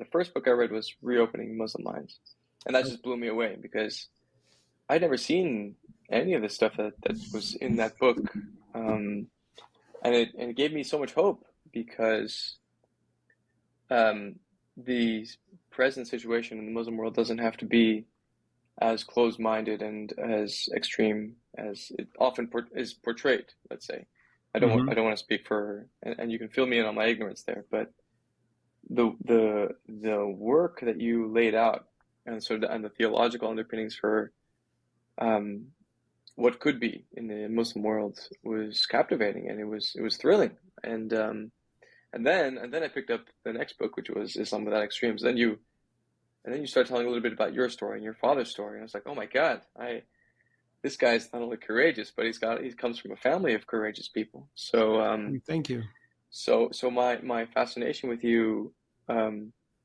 the first book I read was Reopening Muslim Minds, and that just blew me away because I'd never seen any of the stuff that was in that book, and it gave me so much hope because the present situation in the Muslim world doesn't have to be as closed-minded and as extreme as it often is portrayed, let's say. I don't want to speak for, and you can fill me in on my ignorance there, but the work that you laid out and and the theological underpinnings for what could be in the Muslim world was captivating, and it was thrilling. And then I picked up the next book, which was Islam Without Extremes. Then you start telling a little bit about your story and your father's story, and I was like, oh my God, this guy's not only courageous, but he comes from a family of courageous people. So thank you. So my fascination with you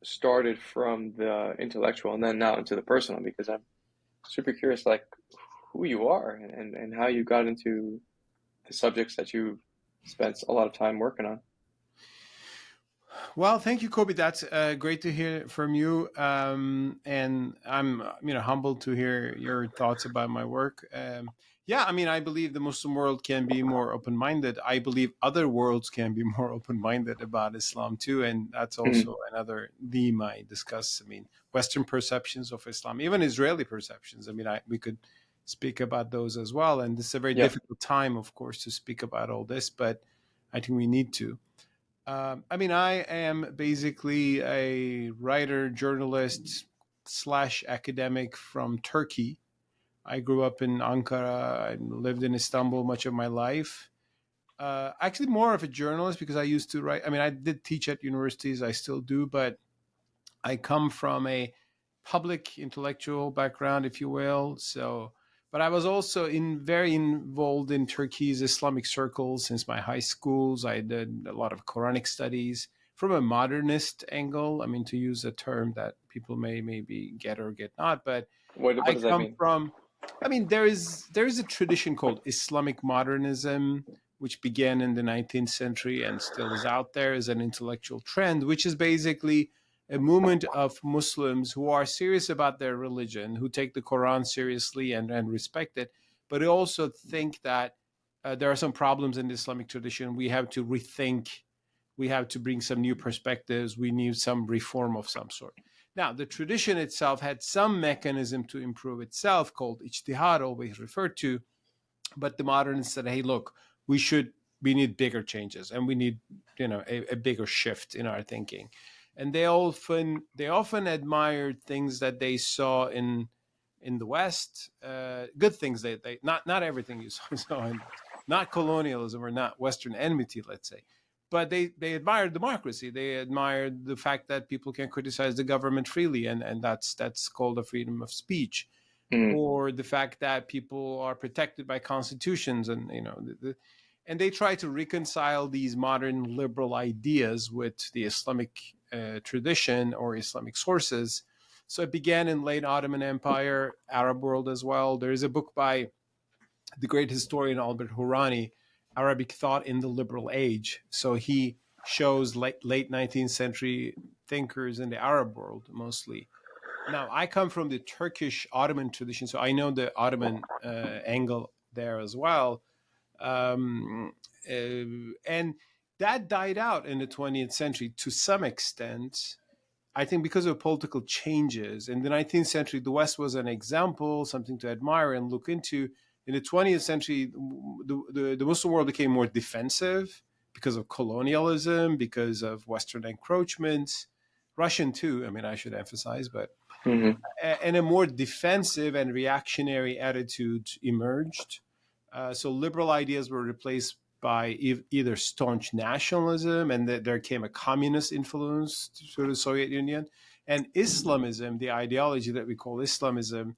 started from the intellectual and then now into the personal, because I'm super curious, like, who you are and how you got into the subjects that you spent a lot of time working on. Well, thank you, Kobe. That's great to hear from you, and I'm humbled to hear your thoughts about my work. Yeah, I mean, I believe the Muslim world can be more open-minded. I believe other worlds can be more open-minded about Islam too, and that's also another theme I discuss. I mean, Western perceptions of Islam, even Israeli perceptions. I mean, we could speak about those as well. And this is a very difficult time, of course, to speak about all this, but I think we need to. I mean, I am basically a writer, journalist / academic from Turkey. I grew up in Ankara. I lived in Istanbul much of my life. Actually, more of a journalist because I used to write. I mean, I did teach at universities. I still do, but I come from a public intellectual background, if you will. So, but I was also very involved in Turkey's Islamic circles since my high schools. I did a lot of Quranic studies from a modernist angle. I mean, to use a term that people may maybe get or get not, but what does that mean? I mean, there is a tradition called Islamic modernism, which began in the 19th century and still is out there as an intellectual trend, which is basically a movement of Muslims who are serious about their religion, who take the Quran seriously and respect it, but who also think that there are some problems in the Islamic tradition. We have to rethink. We have to bring some new perspectives. We need some reform of some sort. Now, the tradition itself had some mechanism to improve itself called ijtihad, always referred to, but the modernists said, hey, look, we need bigger changes and we need, a bigger shift in our thinking. And they often admired things that they saw in the West, good things. They not everything you saw not colonialism or not Western enmity, let's say, but they admired democracy. They admired the fact that people can criticize the government freely, and that's called a freedom of speech, or the fact that people are protected by constitutions, and and they try to reconcile these modern liberal ideas with the Islamic tradition or Islamic sources. So it began in late Ottoman Empire, Arab world as well. There is a book by the great historian Albert Hourani, Arabic Thought in the Liberal Age. So he shows late 19th century thinkers in the Arab world mostly. Now, I come from the Turkish Ottoman tradition, so I know the Ottoman angle there as well. And that died out in the 20th century to some extent, I think because of political changes. In the 19th century, the West was an example, something to admire and look into. In the 20th century, the Muslim world became more defensive because of colonialism, because of Western encroachments, Russian too, I mean, I should emphasize, but and a more defensive and reactionary attitude emerged. So liberal ideas were replaced by either staunch nationalism, and there came a communist influence through the Soviet Union. And Islamism, the ideology that we call Islamism,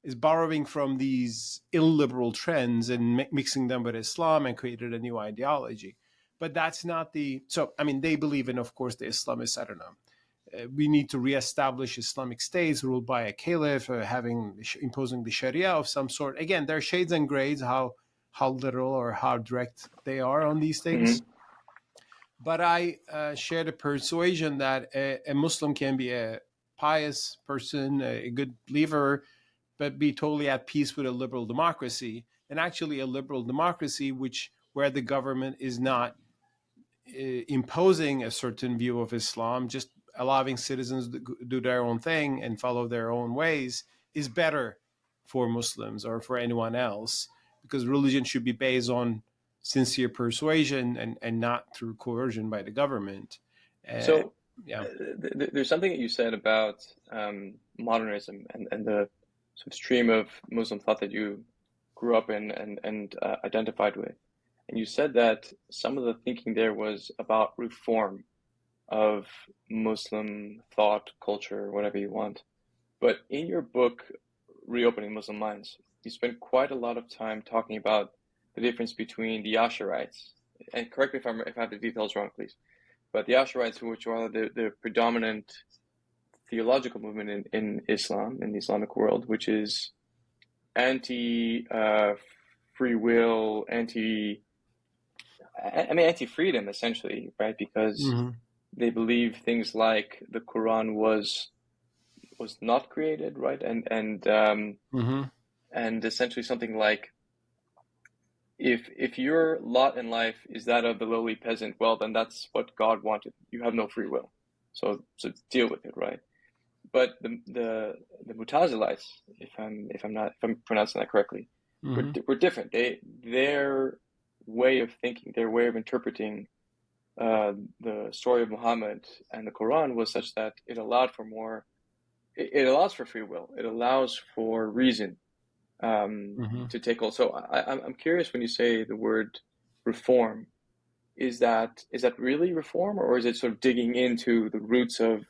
is borrowing from these illiberal trends and mixing them with Islam and created a new ideology. But that's not so, I mean, they believe in, of course, the Islamists, I don't know, we need to reestablish Islamic states ruled by a caliph, imposing the Sharia of some sort. Again, there are shades and grades how literal or how direct they are on these things. But I share the persuasion that a Muslim can be a pious person, a good believer, but be totally at peace with a liberal democracy, and actually a liberal democracy where the government is not imposing a certain view of Islam, just allowing citizens to do their own thing and follow their own ways, is better for Muslims or for anyone else, because religion should be based on sincere persuasion and not through coercion by the government. So Yeah. there's something that you said about modernism and the sort of stream of Muslim thought that you grew up in and identified with. And you said that some of the thinking there was about reform of Muslim thought, culture, whatever you want. But in your book, Reopening Muslim Minds, you spend quite a lot of time talking about the difference between the Asharites, and correct me if I have the details wrong, please, but the Asharites, which are the predominant theological movement in Islam, in the Islamic world, which is anti free will, anti-freedom, essentially, right? Because they believe things like the Quran was not created, right? And essentially something like, if your lot in life is that of the lowly peasant, well, then that's what God wanted. You have no free will, so deal with it, right? But the Mutazilites, if I'm pronouncing that correctly, were different. Their way of thinking, their way of interpreting the story of Muhammad and the Quran was such that it allowed for more. It allows for free will. It allows for reason to take hold. So I'm curious, when you say the word reform, is that really reform, or is it sort of digging into the roots of?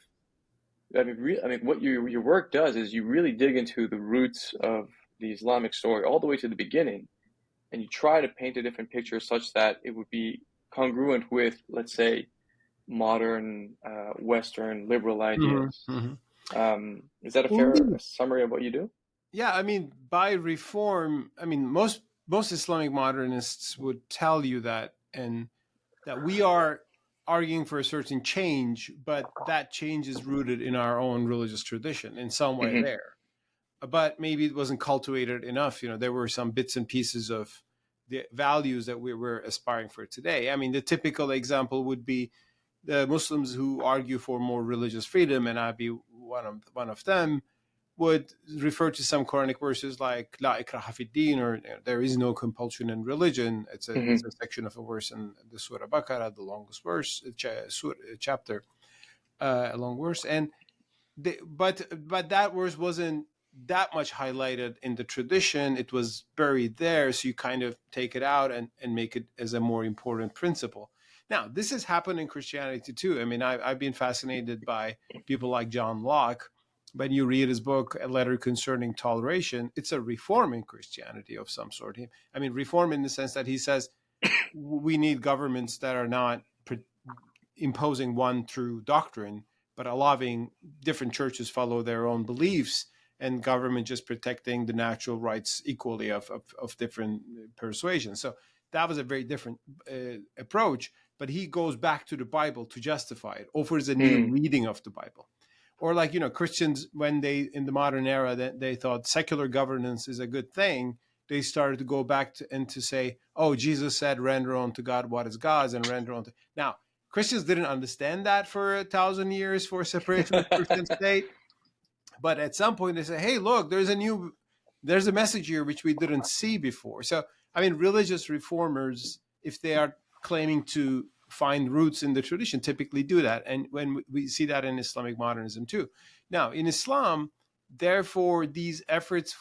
What your work does is you really dig into the roots of the Islamic story all the way to the beginning, and you try to paint a different picture such that it would be congruent with, let's say, modern Western liberal ideas. Is that a fair summary of what you do? Yeah, by reform, most Islamic modernists would tell you that, and that we are arguing for a certain change, but that change is rooted in our own religious tradition in some way there. But maybe it wasn't cultivated enough. There were some bits and pieces of the values that we were aspiring for today. The typical example would be the Muslims who argue for more religious freedom, and I'd be one of them, would refer to some Quranic verses like La ikraha fi din, or there is no compulsion in religion. It's a section of a verse in the Surah Baqarah, the longest verse, chapter, a long verse. And but that verse wasn't that much highlighted in the tradition. It was buried there, so you kind of take it out and make it as a more important principle. Now, this has happened in Christianity too. I've been fascinated by people like John Locke. When you read his book, A Letter Concerning Toleration, it's a reform in Christianity of some sort. Reform in the sense that he says we need governments that are not imposing one true doctrine, but allowing different churches follow their own beliefs, and government just protecting the natural rights equally of different persuasions. So that was a very different approach, but he goes back to the Bible to justify it, offers a new reading of the Bible. Or like, Christians, when in the modern era, they thought secular governance is a good thing, they started to go back to say, oh, Jesus said, render unto God what is God's, and render unto... Now, Christians didn't understand that for 1,000 years, for separation of church and state. But at some point they say, hey, look, there's a message here which we didn't see before. So, religious reformers, if they are claiming to find roots in the tradition, typically do that. And when we see that in Islamic modernism too. Now, in Islam, therefore, these efforts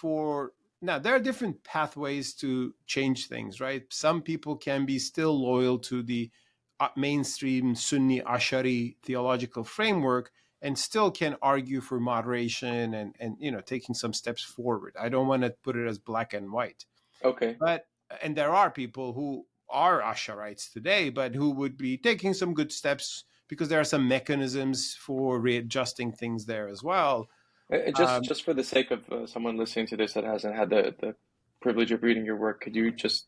now, there are different pathways to change things, right? Some people can be still loyal to the mainstream Sunni Ashari theological framework and still can argue for moderation and taking some steps forward. I don't want to put it as black and white. Okay. And there are people who are Asharites today, but who would be taking some good steps because there are some mechanisms for readjusting things there as well. Just for the sake of someone listening to this that hasn't had the privilege of reading your work, could you just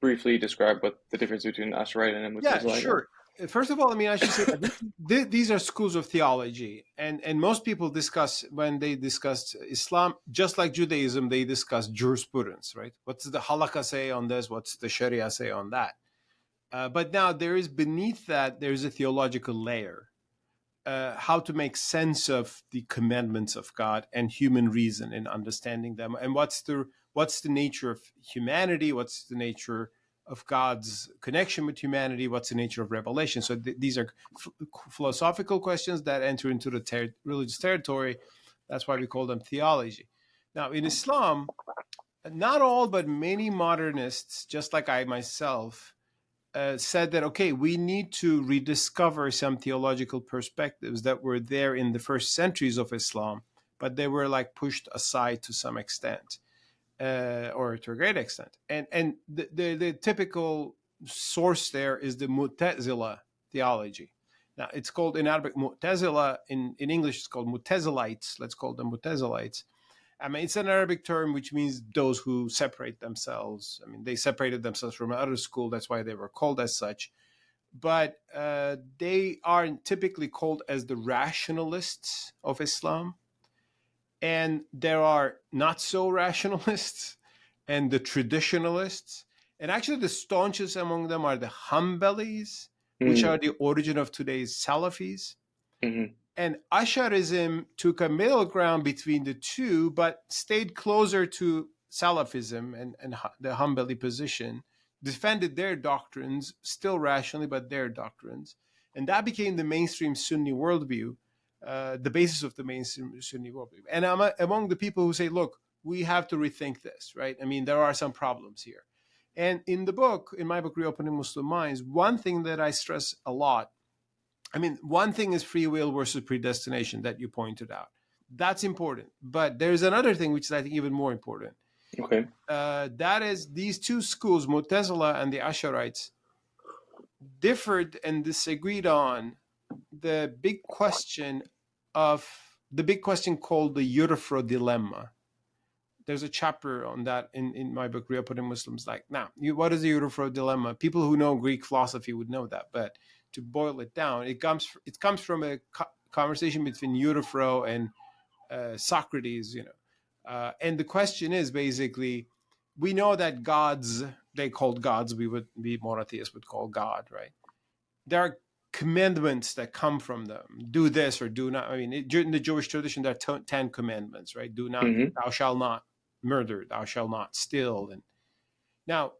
briefly describe what the difference between Asharite and Mutazilite? Yeah, sure. First of all, I mean, I should say that these are schools of theology, and most people discuss, when they discuss Islam, just like Judaism, they discuss jurisprudence, right? What's the halakha say on this? What's the Sharia say on that? But now there is beneath that, there is a theological layer, how to make sense of the commandments of God and human reason in understanding them, and what's the nature of humanity, what's the nature of God's connection with humanity, what's the nature of revelation. So these are philosophical questions that enter into the religious territory. That's why we call them theology. Now, in Islam, not all but many modernists, just like I myself, said that, okay, we need to rediscover some theological perspectives that were there in the first centuries of Islam, but they were like pushed aside to some extent, or to a great extent. And the typical source there is the Mutazila theology. Now, it's called in Arabic Mutazila. In English, it's called Mutazilites. Let's call them Mutazilites. I mean, it's an Arabic term which means those who separate themselves. I mean, they separated themselves from another school. That's why they were called as such. But they are typically called as the rationalists of Islam. And there are not so rationalists and the traditionalists. And actually, the staunchest among them are the Hanbalis, which are the origin of today's Salafis. Mm-hmm. And Asharism took a middle ground between the two, but stayed closer to Salafism and the Hanbali position, defended their doctrines, still rationally, but their doctrines. And that became the mainstream Sunni worldview, the basis of the mainstream Sunni worldview. And I'm among the people who say, look, we have to rethink this, right? I mean, there are some problems here. And in my book, Reopening Muslim Minds, one thing that I stress a lot, I mean, one thing is free will versus predestination that you pointed out. That's important. But there's another thing which is, I think, even more important. Okay. That is, these two schools, Mu'tazila and the Asharites, differed and disagreed on the big question called the Euthyphro dilemma. There's a chapter on that in my book, Reopening Muslims. Like, now, what is the Euthyphro dilemma? People who know Greek philosophy would know that, but to boil it down, it comes from a conversation between Euthyphro and Socrates, and the question is basically, we know that gods, they called gods, we monotheists would call God, right? There are commandments that come from them. Do this or do not. I mean, in the Jewish tradition, there are 10 commandments, right? Do not, thou shalt not murder, thou shalt not steal. And now,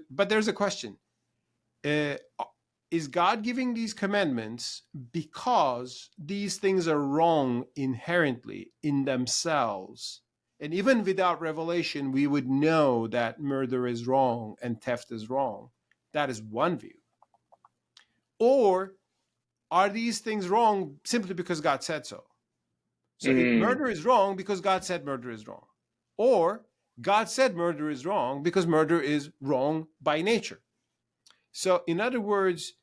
but there's a question. Is God giving these commandments because these things are wrong inherently in themselves? And even without revelation, we would know that murder is wrong and theft is wrong. That is one view. Or are these things wrong simply because God said so? So if murder is wrong because God said murder is wrong. Or God said murder is wrong because murder is wrong by nature. So in other words,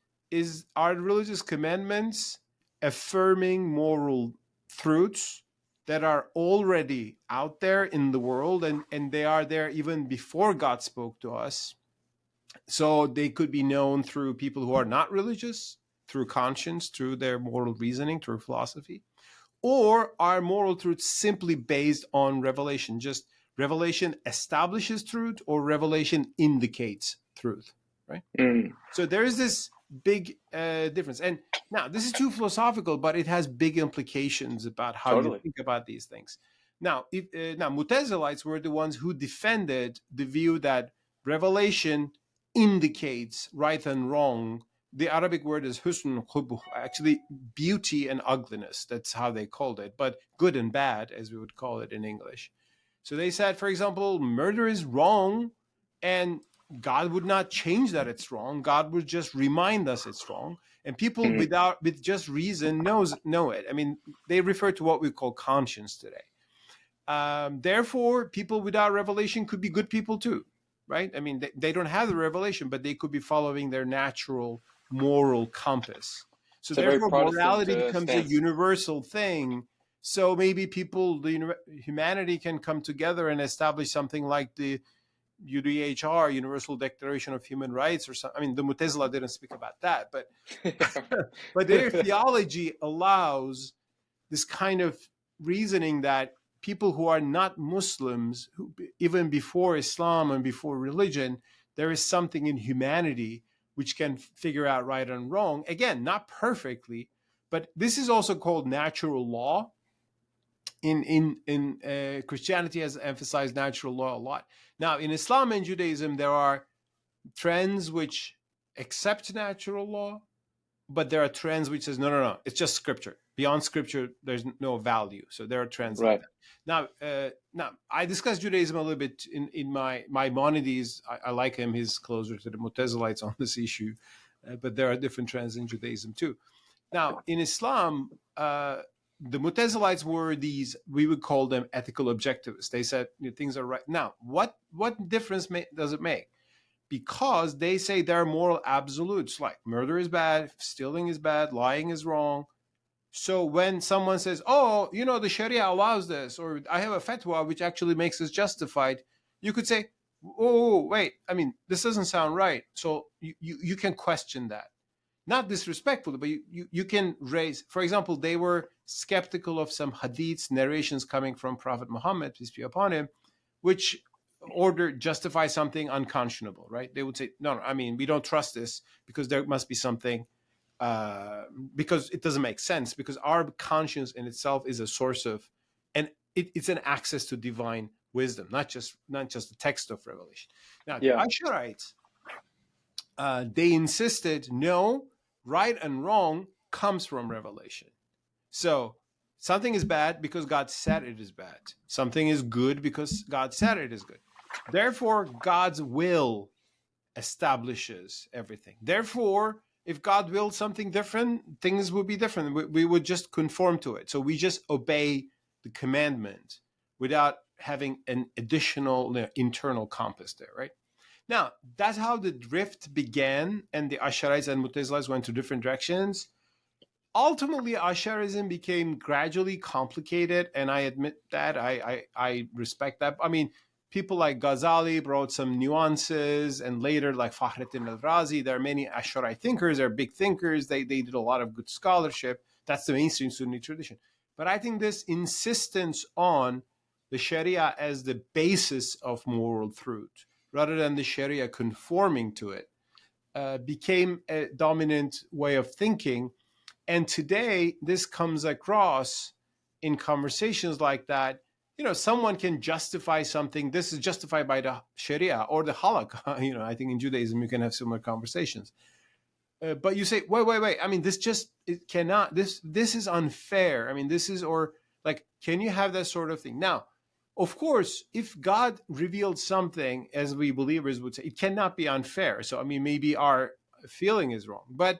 are religious commandments affirming moral truths that are already out there in the world, and they are there even before God spoke to us? So they could be known through people who are not religious, through conscience, through their moral reasoning, through philosophy. Or are moral truths simply based on revelation? Just revelation establishes truth, or revelation indicates truth, right? So there is this big difference. And now, this is too philosophical, but it has big implications about how you think about these things. Now, Mutazilites were the ones who defended the view that revelation indicates right and wrong. The Arabic word is husn, actually beauty and ugliness. That's how they called it, but good and bad, as we would call it in English. So they said, for example, murder is wrong, and God would not change that it's wrong. God would just remind us it's wrong. And people with just reason know it. I mean, they refer to what we call conscience today. Therefore, people without revelation could be good people too, right? I mean, they don't have the revelation, but they could be following their natural moral compass. So therefore, morality becomes a universal thing. So maybe humanity can come together and establish something like the UDHR, Universal Declaration of Human Rights, or something. I mean, the Mutazila didn't speak about that, but but their theology allows this kind of reasoning that people who are not Muslims, who, even before Islam and before religion, there is something in humanity which can figure out right and wrong. Again, not perfectly, but this is also called natural law. In Christianity has emphasized natural law a lot. Now, in Islam and Judaism, there are trends which accept natural law, but there are trends which says no, it's just scripture. Beyond scripture, there's no value. So there are trends like that. Now I discussed Judaism a little bit in my Maimonides. I like him; he's closer to the Mutazilites on this issue, but there are different trends in Judaism too. Now in Islam, the Mutazilites were these, we would call them ethical objectivists. They said things are right. Now, what difference does it make? Because they say there are moral absolutes, like murder is bad, stealing is bad, lying is wrong. So when someone says, oh, the Sharia allows this, or I have a fatwa which actually makes this justified, you could say, oh, wait, I mean, this doesn't sound right. So you can question that. Not disrespectfully, but you can raise, for example, they were skeptical of some hadiths, narrations coming from Prophet Muhammad, peace be upon him, which justify something unconscionable, right? They would say, no, I mean, we don't trust this because there must be something, because it doesn't make sense, because our conscience in itself is a source of, and it's an access to divine wisdom, not just the text of revelation. Now, the Asharites, they insisted, no, right and wrong comes from revelation. So something is bad because God said it is bad. Something is good because God said it is good. Therefore, God's will establishes everything. Therefore, if God willed something different, things would be different. We would just conform to it. So we just obey the commandment without having an additional internal compass there, right? Now, that's how the drift began, and the Asharites and Mutazilites went to different directions. Ultimately, Asharism became gradually complicated, and I admit that. I respect that. I mean, people like Ghazali brought some nuances, and later, like Fahrettin al-Razi, there are many Ashari thinkers. They're big thinkers. They did a lot of good scholarship. That's the mainstream Sunni tradition. But I think this insistence on the Sharia as the basis of moral truth, rather than the Sharia conforming to it, became a dominant way of thinking. And today, this comes across in conversations like that. Someone can justify something. This is justified by the Sharia or the Halakha. I think in Judaism, you can have similar conversations. But you say, wait. I mean, it cannot, this is unfair. I mean, can you have that sort of thing? Now, of course, if God revealed something, as we believers would say, it cannot be unfair. So, I mean, maybe our feeling is wrong. But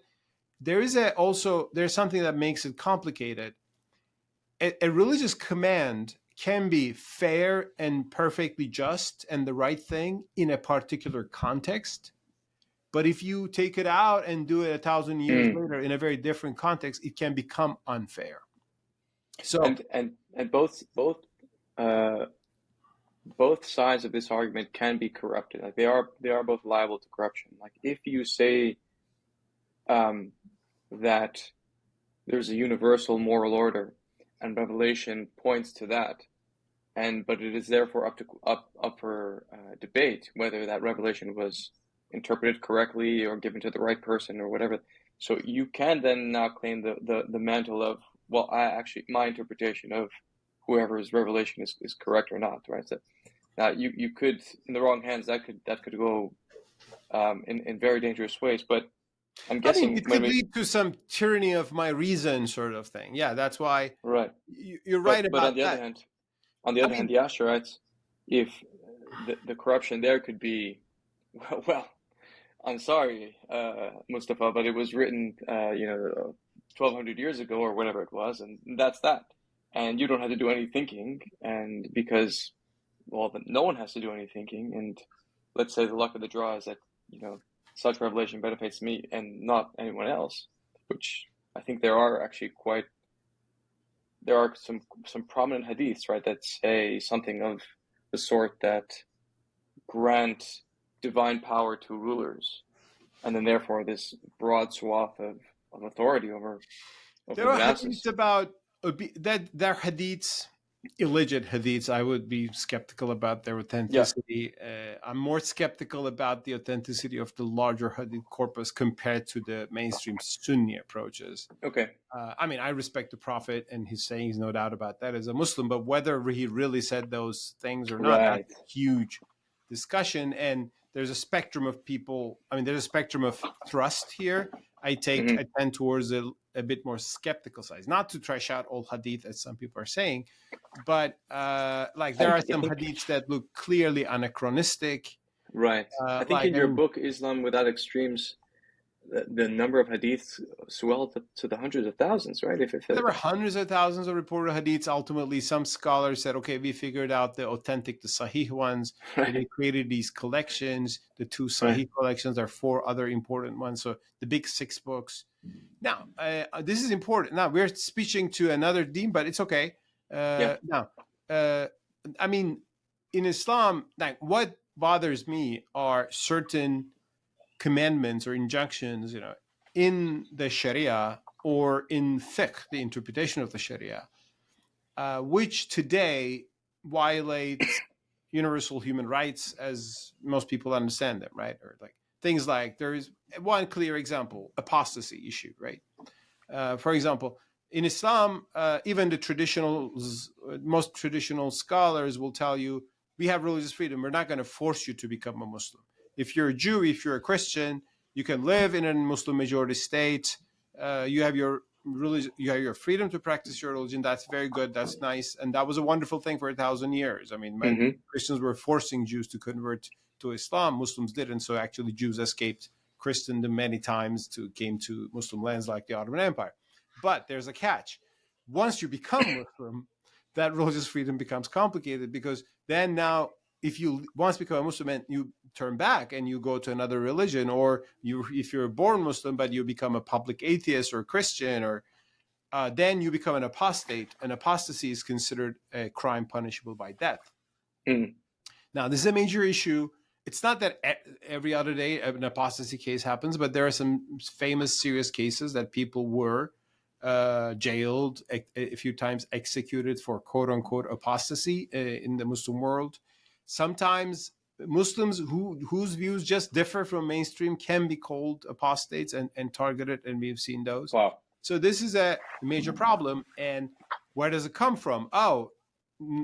there's something that makes it complicated. A religious command can be fair and perfectly just and the right thing in a particular context. But if you take it out and do it 1,000 years later in a very different context, it can become unfair. So and both sides of this argument can be corrupted. Like they are both liable to corruption. Like if you say that there's a universal moral order, and revelation points to that, but it is therefore up for debate whether that revelation was interpreted correctly or given to the right person or whatever. So you can then now claim the mantle of, well, my interpretation of whoever's revelation is correct or not, right? So now you could, in the wrong hands, that could go in very dangerous ways. But I'm guessing it could lead to some tyranny of my reason sort of thing. Yeah, that's why. Right. You're right about that. But on the other hand, the Asharites, if the corruption there could be, well, I'm sorry, Mustafa, but it was written, 1,200 years ago or whatever it was, and that's that. And you don't have to do any thinking, and because, well, no one has to do any thinking, and let's say the luck of the draw is that, such revelation benefits me and not anyone else, which I think there are some prominent hadiths, right, that say something of the sort that grant divine power to rulers, and then therefore this broad swath of authority over There the are hadiths masses. about that. There are hadiths, illegit hadiths. I would be skeptical about their Yeah. authenticity. I'm more skeptical about the authenticity of the larger hadith corpus compared to the mainstream Sunni approaches. Okay. I mean, I respect the Prophet and his sayings, no doubt about that, as a Muslim, but whether he really said those things or not, Right. that's a huge discussion. And there's a spectrum of people. I mean, there's a spectrum of thrust here. I tend towards a bit more skeptical side, not to trash out all hadith, as some people are saying, but like there are some hadiths that look clearly anachronistic. Right. I think in your book, Islam Without Extremes, the number of hadiths swelled to the hundreds of thousands, right? There were hundreds of thousands of reported hadiths. Ultimately, some scholars said, okay, we figured out the authentic, the Sahih ones. Right. So they created these collections. The 2 Sahih collections are 4 other important ones. So the big 6 books. Now, this is important. Now, we're speaking to another deen, but it's okay. Now, I mean, in Islam, like what bothers me are certain commandments or injunctions, in the Sharia or in fiqh, the interpretation of the Sharia, which today violates universal human rights as most people understand them, right? Or like things like, there is one clear example, apostasy issue, right? For example, in Islam, even the most traditional scholars will tell you, we have religious freedom. We're not going to force you to become a Muslim. If you're a Jew, if you're a Christian, you can live in a Muslim majority state. You have your religion, you have your freedom to practice your religion. That's very good. That's nice. And that was a wonderful thing for 1,000 years. I mean, Christians were forcing Jews to convert to Islam. Muslims didn't. So actually Jews escaped Christendom many times came to Muslim lands like the Ottoman Empire. But there's a catch. Once you become Muslim, that religious freedom becomes complicated, because then now, if you once become a Muslim and you turn back and you go to another religion, or if you're born Muslim but you become a public atheist or Christian, or then you become an apostate. An apostasy is considered a crime punishable by death. Now, this is a major issue. It's not that every other day an apostasy case happens, but there are some famous serious cases that people were jailed, a few times executed for quote-unquote apostasy in the Muslim world. Sometimes Muslims whose views just differ from mainstream can be called apostates and targeted, and we've seen those. Wow. So this is a major problem. And where does it come from? Oh,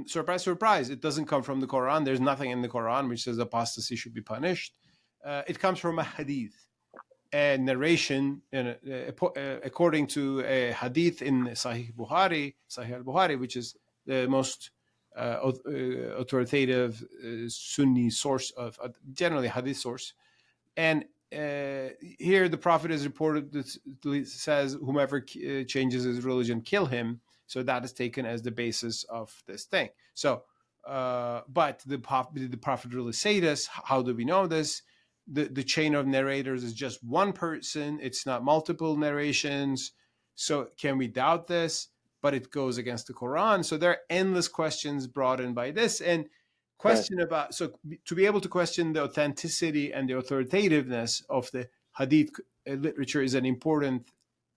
surprise, surprise. It doesn't come from the Quran. There's nothing in the Quran which says apostasy should be punished. It comes from a hadith. A narration, according to a hadith in Sahih al-Bukhari, which is the most authoritative Sunni source of generally hadith source. And here the Prophet is reported that says, whomever changes his religion, kill him. So that is taken as the basis of this thing. So, but did the Prophet really say this? How do we know this? The chain of narrators is just one person. It's not multiple narrations. So can we doubt this? But it goes against the Quran. So there are endless questions brought in by this. And question about, so to be able to question the authenticity and the authoritativeness of the hadith literature is an important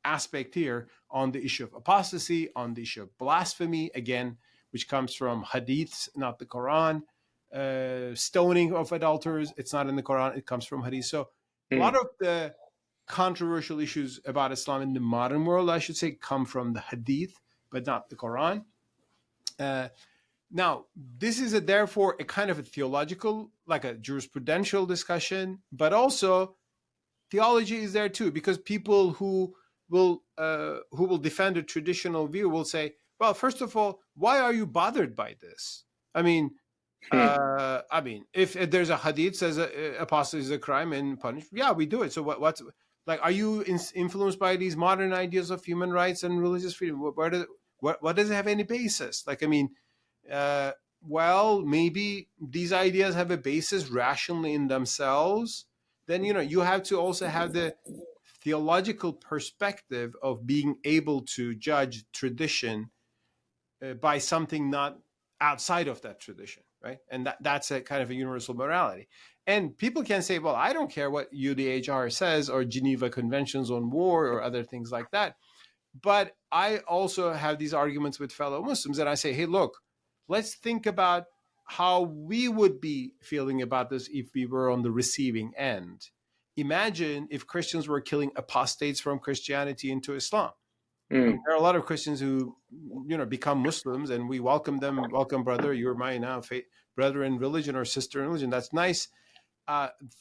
aspect here on the issue of apostasy, on the issue of blasphemy, again, which comes from hadiths, not the Quran. Stoning of adulterers, it's not in the Quran, it comes from hadith. So a lot of the controversial issues about Islam in the modern world, I should say, come from the hadith, but not the Quran. Now, this is therefore a kind of a theological, like a jurisprudential discussion, but also theology is there too, because people who will defend a traditional view will say, well, first of all, why are you bothered by this? I mean, if there's a hadith says apostasy is a crime and punished, yeah, we do it. So what's like? Are you influenced by these modern ideas of human rights and religious freedom? What does it have any basis? Like, I mean, well, maybe these ideas have a basis rationally in themselves. Then you have to also have the theological perspective of being able to judge tradition by something not outside of that tradition. right? And that's a kind of a universal morality. And people can say, well, I don't care what UDHR says or Geneva Conventions on War or other things like that. But I also have these arguments with fellow Muslims, and I say, hey, look, let's think about how we would be feeling about this if we were on the receiving end. Imagine if Christians were killing apostates from Christianity into Islam. I mean, there are a lot of Christians who, become Muslims, and we welcome them. Welcome, brother. You're my now brother in religion or sister in religion. That's nice.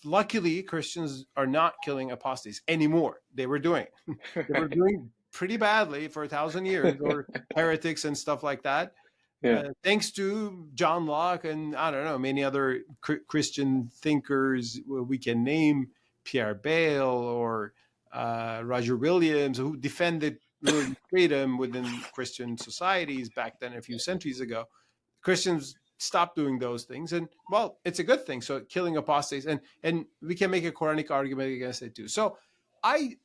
Luckily, Christians are not killing apostates anymore. They were doing it. They were doing pretty badly for 1,000 years, or heretics and stuff like that. Yeah. Thanks to John Locke and I don't know, many other Christian thinkers we can name, Pierre Bayle or Roger Williams, who defended religious freedom within Christian societies back then a few centuries ago. Christians stopped doing those things, and well, it's a good thing. So killing apostates, and we can make a Quranic argument against it too. So I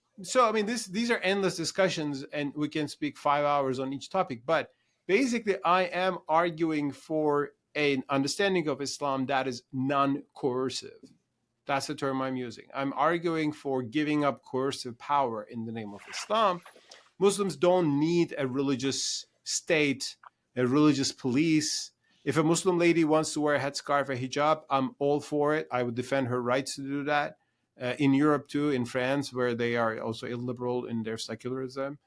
mean, these are endless discussions, and we can speak 5 hours on each topic. But basically, I am arguing for an understanding of Islam that is non-coercive. That's the term I'm using. I'm arguing for giving up coercive power in the name of Islam. Muslims don't need a religious state, a religious police. If a Muslim lady wants to wear a headscarf, a hijab, I'm all for it. I would defend her rights to do that. In Europe too, in France, where they are also illiberal in their secularism.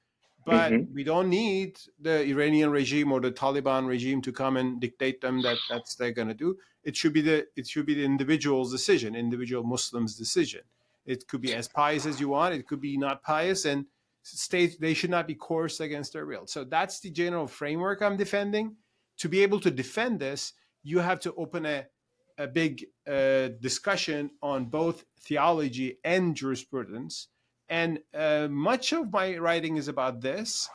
But we don't need the Iranian regime or the Taliban regime to come and dictate them that's they're going to do. It should be the individual's decision, individual Muslim's decision. It could be as pious as you want. It could be not pious, and states they should not be coerced against their will. So that's the general framework I'm defending. To be able to defend this, you have to open a big discussion on both theology and jurisprudence. And much of my writing is about this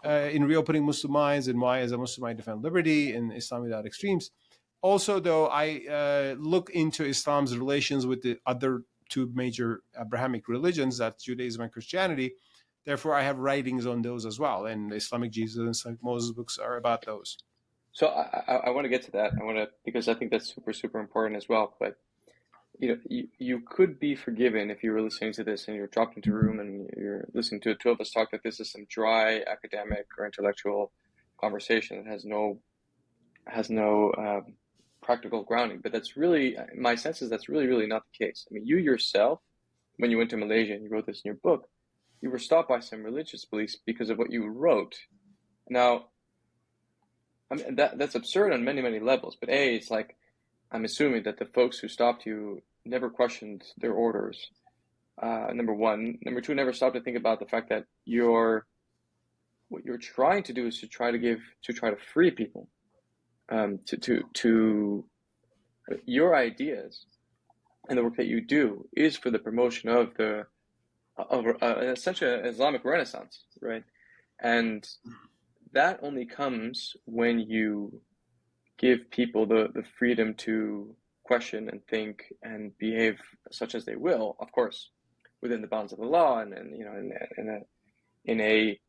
in Reopening Muslim Minds and why, as a Muslim, I defend liberty in Islam Without Extremes. Also, though, I look into Islam's relations with the other two major Abrahamic religions, that's Judaism and Christianity. Therefore, I have writings on those as well. And the Islamic Jesus and Islamic Moses books are about those. So I want to get to that. Because I think that's super, super important as well. But you could be forgiven if you were listening to this and you're dropped into a room and you're listening to the two of us talk that this is some dry academic or intellectual conversation that has no practical grounding. But that's really, my sense is that's really, really not the case. I mean, you yourself, when you went to Malaysia and you wrote this in your book, you were stopped by some religious beliefs because of what you wrote. Now, I mean, that's absurd on many, many levels. But it's like, I'm assuming that the folks who stopped you never questioned their orders. Number one. Number two, never stopped to think about the fact that what you're trying to do is to try to free people, to your ideas and the work that you do is for the promotion of essentially an Islamic Renaissance, right? And that only comes when you give people the freedom to question and think and behave such as they will, of course, within the bounds of the law and in a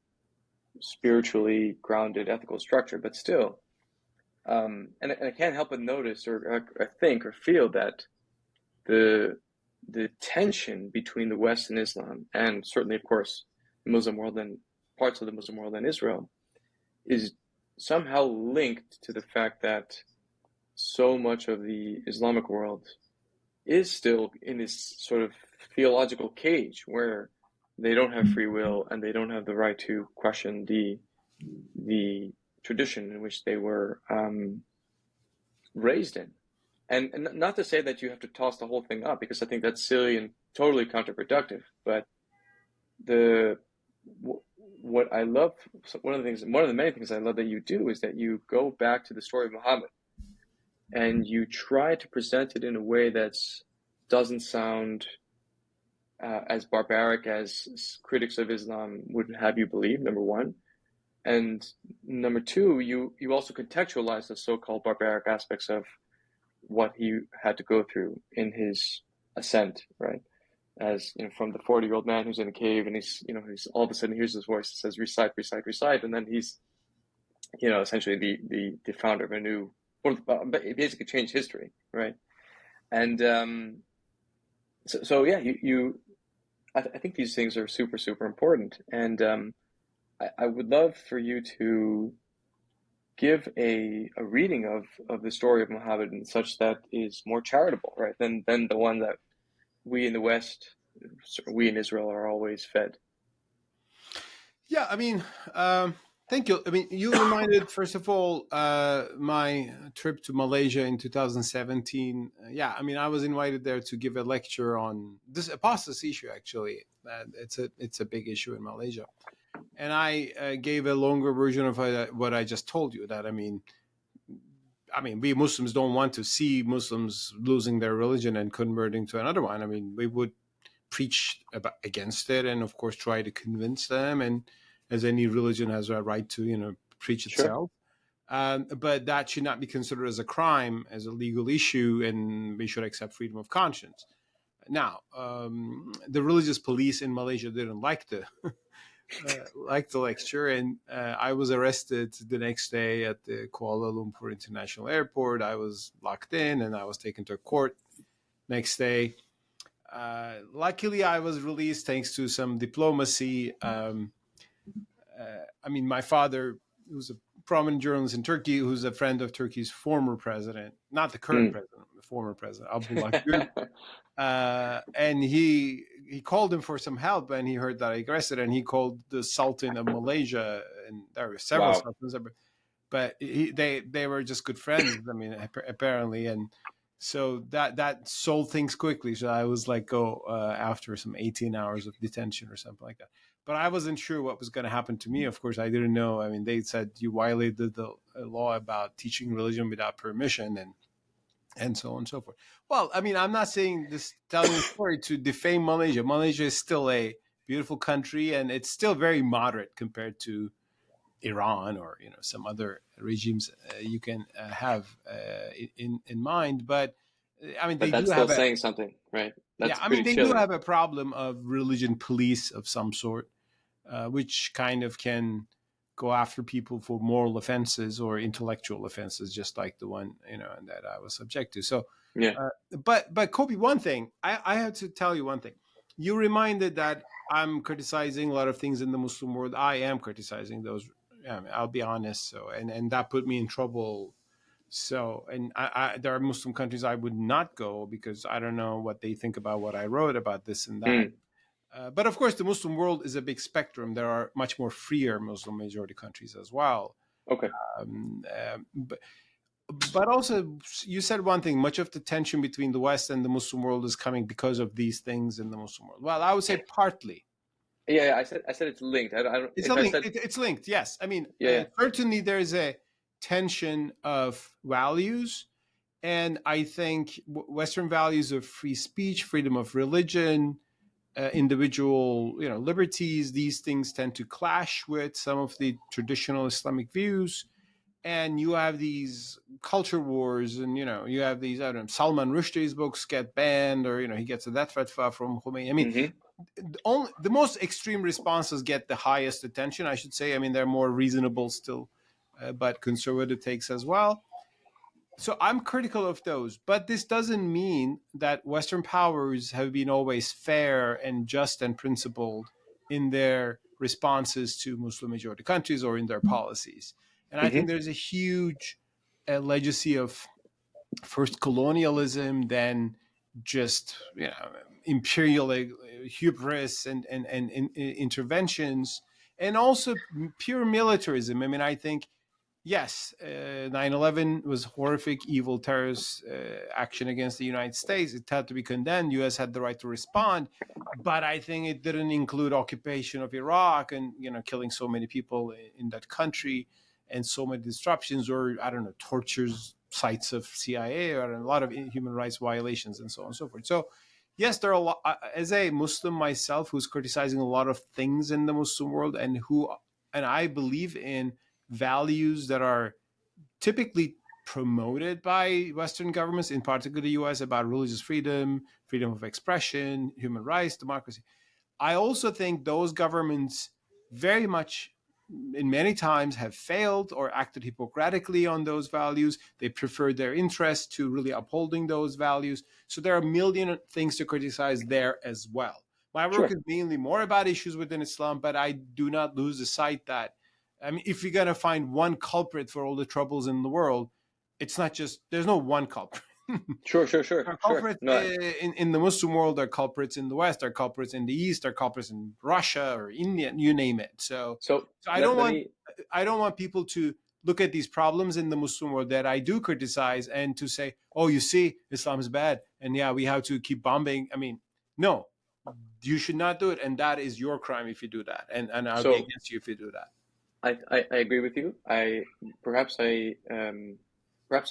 spiritually grounded ethical structure. But still, and I can't help but notice or think or feel that the tension between the West and Islam, and certainly, of course, the Muslim world and parts of the Muslim world and Israel, is somehow linked to the fact that so much of the Islamic world is still in this sort of theological cage where they don't have free will and they don't have the right to question the tradition in which they were raised in. And not to say that you have to toss the whole thing up, because I think that's silly and totally counterproductive. But what I love, one of the many things I love that you do is that you go back to the story of Muhammad and you try to present it in a way that doesn't sound as barbaric as critics of Islam would have you believe, number one. And number two, you also contextualize the so-called barbaric aspects of what he had to go through in his ascent, right? As from the 40-year-old man who's in a cave and he's all of a sudden hears his voice that says recite, recite, recite, and then he's essentially the founder of a new or it basically changed history, right? And so yeah, I think these things are super, super important. And I would love for you to give a reading of the story of Muhammad in such that is more charitable, right, than the one that we in the West, we in Israel, are always fed. Yeah, I mean, thank you. I mean, you reminded, first of all, my trip to Malaysia in 2017. Yeah, I mean, I was invited there to give a lecture on this apostasy issue. Actually, it's a big issue in Malaysia, and I gave a longer version of what I just told you. That I mean, we Muslims don't want to see Muslims losing their religion and converting to another one. I mean, we would preach against it, and of course try to convince them. And as any religion has a right to, preach Sure. itself. But that should not be considered as a crime, as a legal issue, and we should accept freedom of conscience. Now, the religious police in Malaysia didn't like the lecture, and I was arrested the next day at the Kuala Lumpur International Airport. I was locked in, and I was taken to court next day. Luckily, I was released thanks to some diplomacy. I mean, my father, who's a prominent journalist in Turkey, who's a friend of Turkey's former president, not the current president, the former president, Abdullah Gül, and he called him for some help, and he heard that I arrested, and he called the Sultan of Malaysia, and there were several Wow. sultans, but they were just good friends. I mean, apparently, and so that solved things quickly. So I was let go after some 18 hours of detention or something like that. But I wasn't sure what was going to happen to me. Of course, I didn't know. I mean, they said you violated the law about teaching religion without permission, and so on and so forth. Well, I mean, I'm not saying this, telling the story to defame Malaysia. Malaysia is still a beautiful country, and it's still very moderate compared to Iran or some other regimes you can have in mind. But I mean, But they that's do still have a saying something, right? yeah. That's I mean, pretty they do chilling. have a problem of religion police of some sort, which kind of can go after people for moral offenses or intellectual offenses, just like the one that I was subject to. So, Yeah. but Kobe, one thing I have to tell you one thing. You reminded that I'm criticizing a lot of things in the Muslim world. I am criticizing those. I mean, I'll be honest. So, and that put me in trouble. So, and there are Muslim countries I would not go because I don't know what they think about what I wrote about this and that. Mm. But of course, the Muslim world is a big spectrum. There are much more freer Muslim majority countries as well. Okay. Um, but also, you said one thing: much of the tension between the West and the Muslim world is coming because of these things in the Muslim world. Well, I would say partly. Yeah, I said it's linked. I don't It's a if I link. said It's linked. Yes, I mean yeah. certainly there is a tension of values, and I think Western values of free speech, freedom of religion, individual liberties, these things tend to clash with some of the traditional Islamic views. And you have these culture wars, and you have these, I don't know, Salman Rushdie's books get banned, or he gets a death threat from Khomeini. I mean, Mm-hmm. the most extreme responses get the highest attention, I should say. I mean, they're more reasonable still, but conservative takes as well. So I'm critical of those, but this doesn't mean that Western powers have been always fair and just and principled in their responses to Muslim majority countries or in their policies. And I think Mm-hmm. there's a huge legacy of first colonialism, then just imperial hubris and interventions, and also pure militarism. I mean, I think yes, 9/11 was horrific, evil terrorist action against the United States. It had to be condemned. U.S. had the right to respond, but I think it didn't include occupation of Iraq and killing so many people in that country and so many disruptions, or I don't know, tortures sites of CIA, or a lot of human rights violations and so on and so forth. So yes, there are a lot. As a Muslim myself, who's criticizing a lot of things in the Muslim world, and I believe in values that are typically promoted by Western governments, in particular the US, about religious freedom, freedom of expression, human rights, democracy. I also think those governments very much in many times have failed or acted hypocritically on those values. They preferred their interests to really upholding those values. So there are a million things to criticize there as well. My work Sure. is mainly more about issues within Islam, but I do not lose the sight that, I mean, if you're going to find one culprit for all the troubles in the world, it's not just, there's no one culprit. Sure. There are culprits No, in the Muslim world, there are culprits in the West, there are culprits in the East, there are culprits in Russia or India, you name it. So I don't let want me. people to look at these problems in the Muslim world that I do criticize and to say, oh, you see, Islam is bad, and yeah, we have to keep bombing. I mean, no, you should not do it, and that is your crime if you do that, and I'll be So against you if you do that. I agree with you. Perhaps I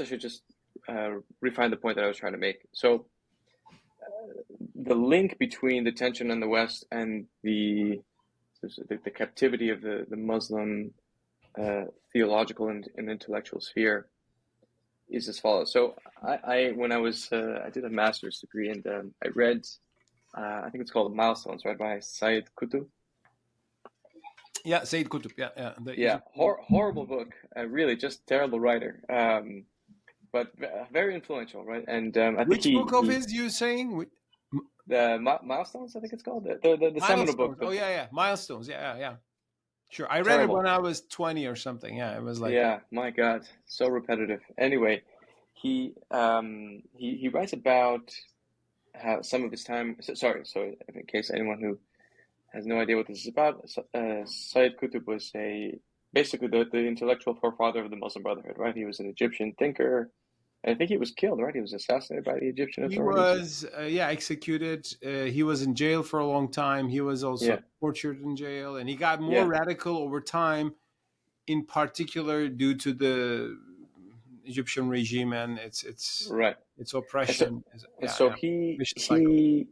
should just refine the point that I was trying to make. So the link between the tension in the West and the captivity of the Muslim theological and intellectual sphere is as follows. So when I was I did a master's degree, and I read I think it's called Milestones, read by Sayyid Qutb. Yeah, Sayyid Qutb. Yeah, horrible book. Really, just terrible writer. But very influential, right? And I think which book of his you saying? The Milestones, I think it's called the seminal book. Oh yeah, Milestones. Yeah. Sure, I read it Terrible. when I was 20 or something. Yeah, it was like, yeah, my God, so repetitive. Anyway, he writes about how some of his time. So in case anyone who has no idea what this is about, Sayyid Qutb was basically the intellectual forefather of the Muslim Brotherhood, right? He was an Egyptian thinker. I think he was killed, right? He was assassinated by the Egyptian he authorities. was executed. He was in jail for a long time. He was also Yeah, tortured in jail, and he got more yeah, radical over time, in particular due to the Egyptian regime and its right. And so, oppression. and so Vicious cycle.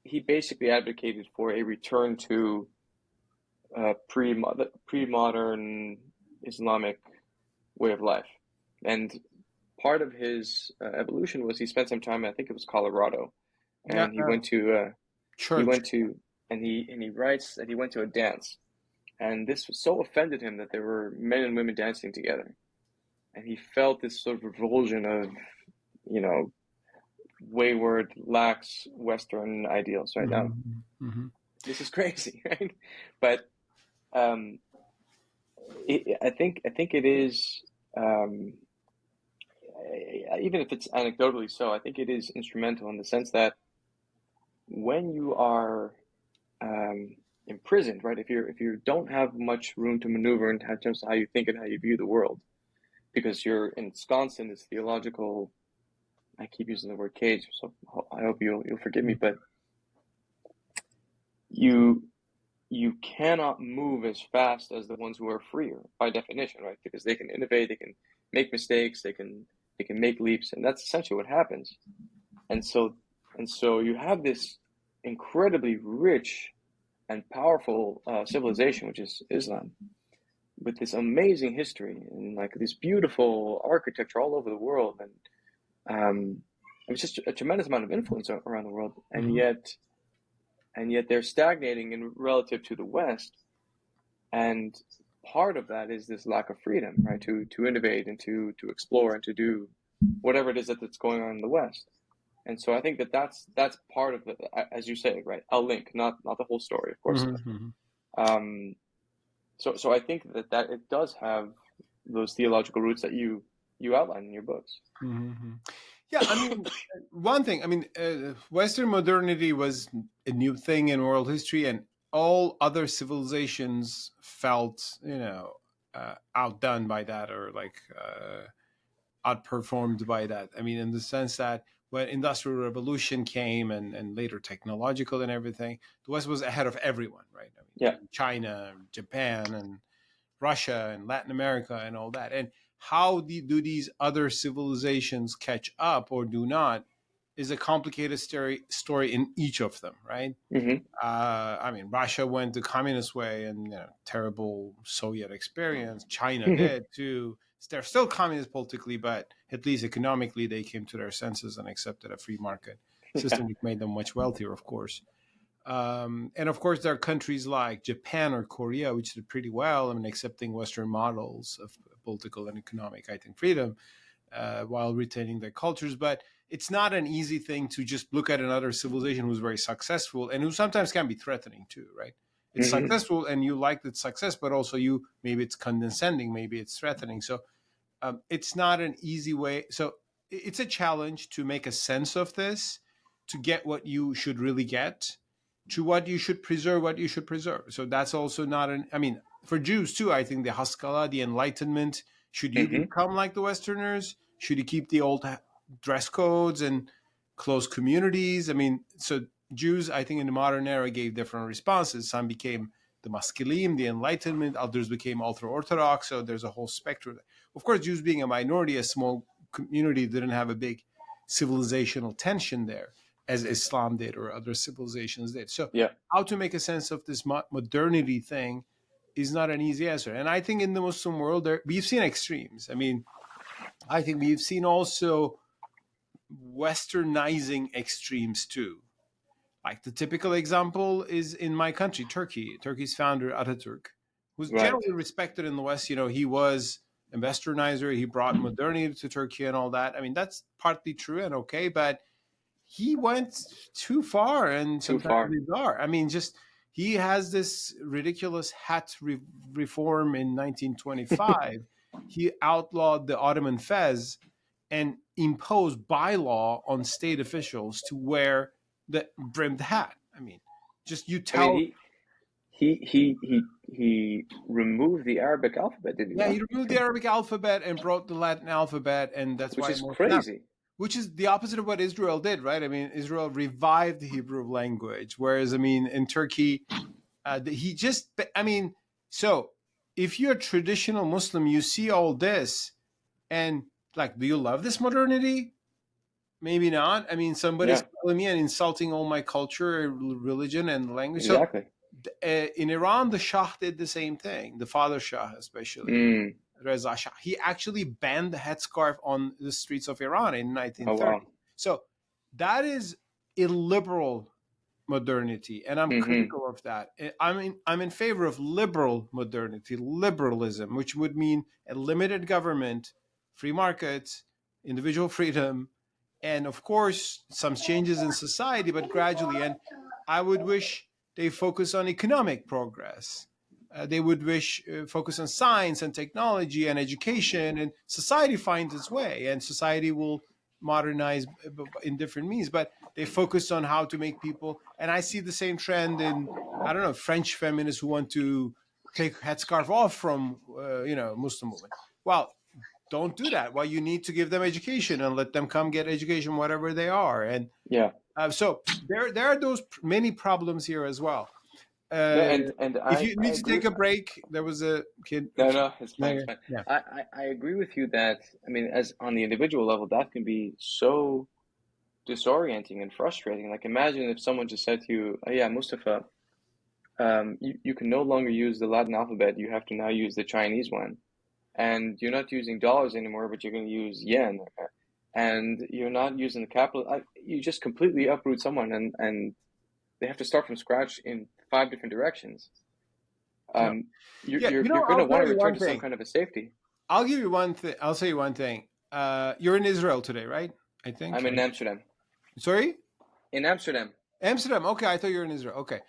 he basically advocated for a return to pre-modern Islamic way of life, and part of his evolution was he spent some time, I think it was Colorado, Yeah, and he went to church. and he writes that he went to a dance, and this so offended him that there were men and women dancing together, and he felt this sort of revulsion of, wayward, lax Western ideals. Right now, this is crazy, right? But I think it is. Even if it's anecdotally so, I think it is instrumental in the sense that when you are imprisoned, right? If you don't have much room to maneuver in terms of how you think and how you view the world, because you're ensconced in this theological. I keep using the word cage, so I hope you'll forgive me, but you cannot move as fast as the ones who are freer by definition, right? Because they can innovate, they can make mistakes, they can make leaps, and that's essentially what happens. And so you have this incredibly rich and powerful civilization, which is Islam, with this amazing history and like this beautiful architecture all over the world, and it's just a tremendous amount of influence around the world, and yet they're stagnating in relative to the West, and part of that is this lack of freedom, right? To innovate and to explore and to do whatever it is that's going on in the West. And so I think that's part of the, as you say, right? A link, not the whole story, of course. So I think that it does have those theological roots that you outline in your books. Yeah, I mean, one thing. I mean, Western modernity was a new thing in world history, and all other civilizations felt, outdone by that, or like outperformed by that. I mean, in the sense that when Industrial Revolution came and later technological and everything, the West was ahead of everyone, right? I mean, Yeah. China, Japan, and Russia, and Latin America, and all that. And how do these other civilizations catch up or do not is a complicated story in each of them, right? I mean, Russia went the communist way and terrible Soviet experience. China did too. They're still communist politically, but at least economically they came to their senses and accepted a free market system, which made them much wealthier, of course. And of course, there are countries like Japan or Korea, which did pretty well, I mean, accepting Western models of political and economic, I think, freedom, while retaining their cultures. But it's not an easy thing to just look at another civilization who's very successful and who sometimes can be threatening too, right? It's successful and you like its success, but also maybe it's condescending, maybe it's threatening. So it's not an easy way. So it's a challenge to make a sense of this, to get what you should really get, to what you should preserve. So that's also not I mean, for Jews too, I think the Haskalah, the Enlightenment, should you become like the Westerners? Should you keep the old dress codes and close communities? I mean, so Jews, I think in the modern era gave different responses. Some became the Maskilim, the Enlightenment, others became ultra-Orthodox. So there's a whole spectrum. Of course, Jews being a minority, a small community, didn't have a big civilizational tension there as Islam did or other civilizations did. So how to make a sense of this modernity thing is not an easy answer. And I think in the Muslim world, we've seen extremes. I mean, I think we've seen also Westernizing extremes too. Like the typical example is in my country, Turkey. Turkey's founder, Ataturk, who's generally respected in the West. You know, he was a Westernizer. He brought modernity to Turkey and all that. I mean, that's partly true and okay, but he went too far and sometimes bizarre. I mean, just he has this ridiculous hat reform in 1925. He outlawed the Ottoman fez and imposed bylaw on state officials to wear the brimmed hat. I mean, just you tell. I mean, he removed the Arabic alphabet, did he? Yeah, he removed the Arabic alphabet and brought the Latin alphabet, and that's which is crazy. Which is the opposite of what Israel did, right? I mean, Israel revived the Hebrew language, whereas, I mean, in Turkey, so if you're a traditional Muslim, you see all this, and like, do you love this modernity? Maybe not. I mean, somebody's calling me and insulting all my culture, religion, and language. Exactly. So, in Iran, the Shah did the same thing. The father Shah, especially. Reza Shah. He actually banned the headscarf on the streets of Iran in 1930. Oh, wow. So that is illiberal modernity, and I'm critical of that. I'm in favor of liberal modernity, liberalism, which would mean a limited government, free markets, individual freedom, and of course some changes in society, but gradually. And I would wish they focus on economic progress. They would focus on science and technology and education, and society finds its way, and society will modernize in different means. But they focus on how to make people, and I see the same trend in, I don't know, French feminists who want to take headscarf off from, Muslim women. Well, don't do that. Well, you need to give them education and let them come get education, whatever they are. And so there are those many problems here as well. If you need to take a break, there was a kid. No, it's fine. It's fine. Yeah. I agree with you that, I mean, as on the individual level, that can be so disorienting and frustrating. Like, imagine if someone just said to you, "Oh, yeah, Mustafa, you can no longer use the Latin alphabet. You have to now use the Chinese one, and you're not using dollars anymore, but you're going to use yen, and you're not using the capital." You just completely uproot someone, and they have to start from scratch in 5 different directions. You're going to want to return to some kind of a safety. I'll give you one thing. I'll say you one thing. You're in Israel today, right? I think I'm in Amsterdam. Sorry? In Amsterdam. Amsterdam. Okay, I thought you were in Israel. Okay.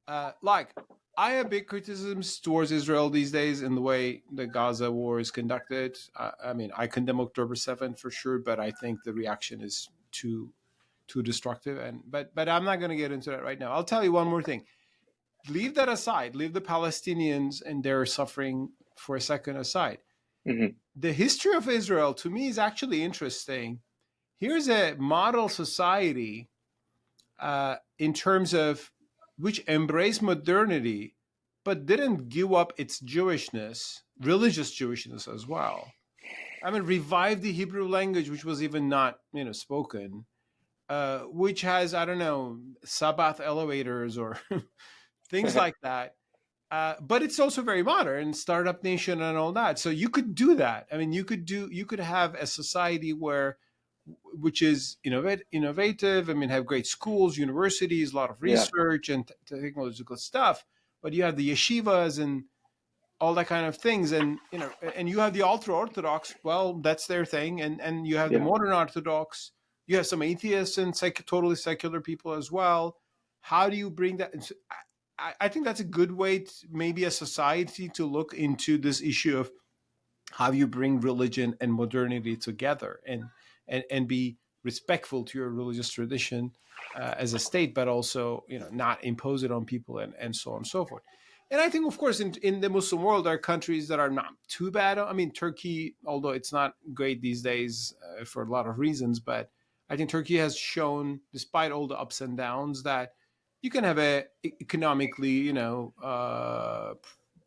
I have big criticisms towards Israel these days in the way the Gaza war is conducted. I mean, I condemn October 7th for sure, but I think the reaction is too destructive. But I'm not going to get into that right now. I'll tell you one more thing. Leave that aside. Leave the Palestinians and their suffering for a second aside. The history of Israel, to me, is actually interesting. Here's a model society in terms of which embraced modernity, but didn't give up its Jewishness, religious Jewishness as well. I mean, revived the Hebrew language, which was even not, spoken, which has, I don't know, Sabbath elevators or things like that. But it's also very modern, startup nation and all that. So you could do that. I mean, you could have a society where which is innovative. I mean, have great schools, universities, a lot of Yeah. research and technological stuff. But you have the yeshivas and all that kind of things, and and you have the ultra orthodox. Well, that's their thing, and you have the Yeah. modern orthodox. You have some atheists and totally secular people as well. How do you bring that? I think that's a good way, maybe a society, to look into this issue of how you bring religion and modernity together, and be respectful to your religious tradition as a state, but also not impose it on people, and so on and so forth. And I think, of course, in the Muslim world, there are countries that are not too bad. I mean, Turkey, although it's not great these days for a lot of reasons, but I think Turkey has shown, despite all the ups and downs, that you can have a economically,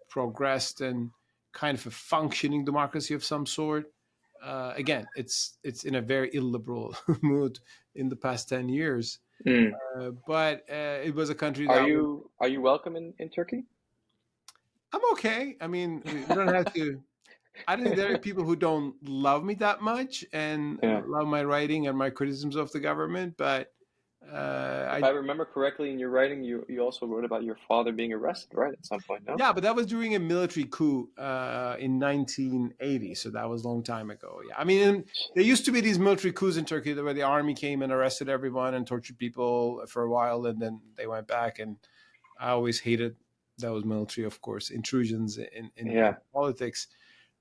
progressed and kind of a functioning democracy of some sort. Again, it's in a very illiberal mood in the past 10 years. Mm. But it was a country Are that was. you welcome in Turkey? I'm okay. I mean, we don't have to. I think there are people who don't love me that much and Yeah. love my writing and my criticisms of the government, but If I remember correctly, in your writing, you also wrote about your father being arrested, right, at some point, no? yeah, but that was during a military coup in 1980, so that was a long time ago. Yeah, I mean, there used to be these military coups in Turkey where the army came and arrested everyone and tortured people for a while, and then they went back. And I always hated those military, of course, intrusions in politics.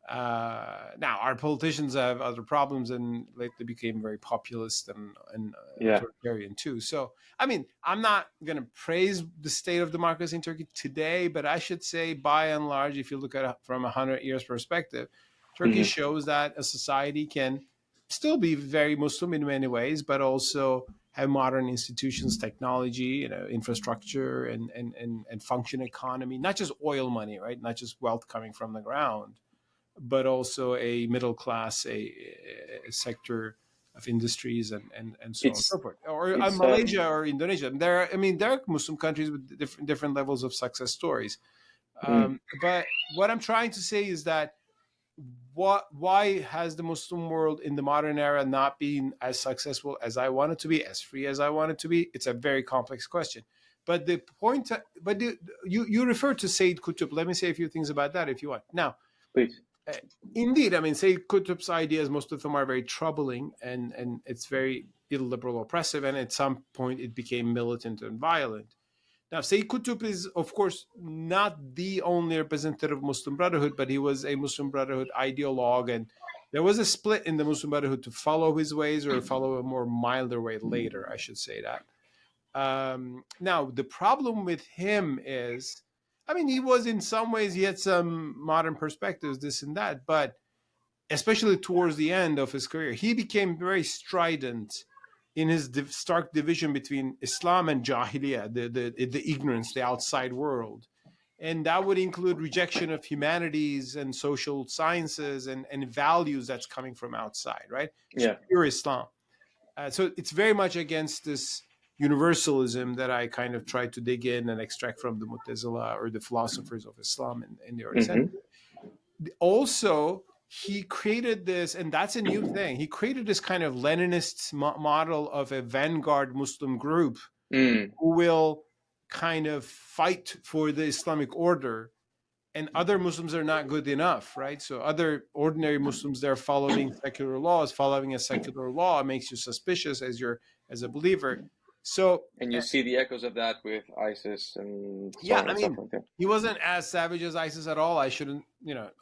Now, our politicians have other problems and lately became very populist and authoritarian too. So, I mean, I'm not going to praise the state of democracy in Turkey today, but I should say, by and large, if you look at it from 100 years perspective, Turkey shows that a society can still be very Muslim in many ways, but also have modern institutions, technology, infrastructure, and function economy, not just oil money, right? Not just wealth coming from the ground, but also a middle class, a sector of industries and so on and so forth. Or Malaysia or Indonesia. There are Muslim countries with different levels of success stories. But what I'm trying to say is that why has the Muslim world in the modern era not been as successful as I want it to be, as free as I want it to be? It's a very complex question. But the point, you refer to Sayyid Qutb. Let me say a few things about that if you want. Now, please. Indeed, I mean, Sayyid Qutb's ideas, most of them are very troubling, and it's very illiberal, oppressive, and at some point it became militant and violent. Now, Sayyid Qutb is, of course, not the only representative of Muslim Brotherhood, but he was a Muslim Brotherhood ideologue, and there was a split in the Muslim Brotherhood to follow his ways or follow a more milder way later, I should say that. Now, the problem with him is, I mean, he was in some ways, he had some modern perspectives, this and that, but especially towards the end of his career, he became very strident in his stark division between Islam and Jahiliyyah, the ignorance, the outside world. And that would include rejection of humanities and social sciences and values that's coming from outside, right? Yeah. It's pure Islam. So it's very much against this universalism that I kind of try to dig in and extract from the Mutazila or the philosophers of Islam in the early century. Also, he created this, and that's a new thing. He created this kind of Leninist model of a vanguard Muslim group who will kind of fight for the Islamic order, and other Muslims are not good enough, right? So other ordinary Muslims, they're following secular laws. Following a secular law makes you suspicious as a believer. So, and you see the echoes of that with ISIS and so on and I mean, stuff like that. he wasn't as savage as ISIS at all. I shouldn't,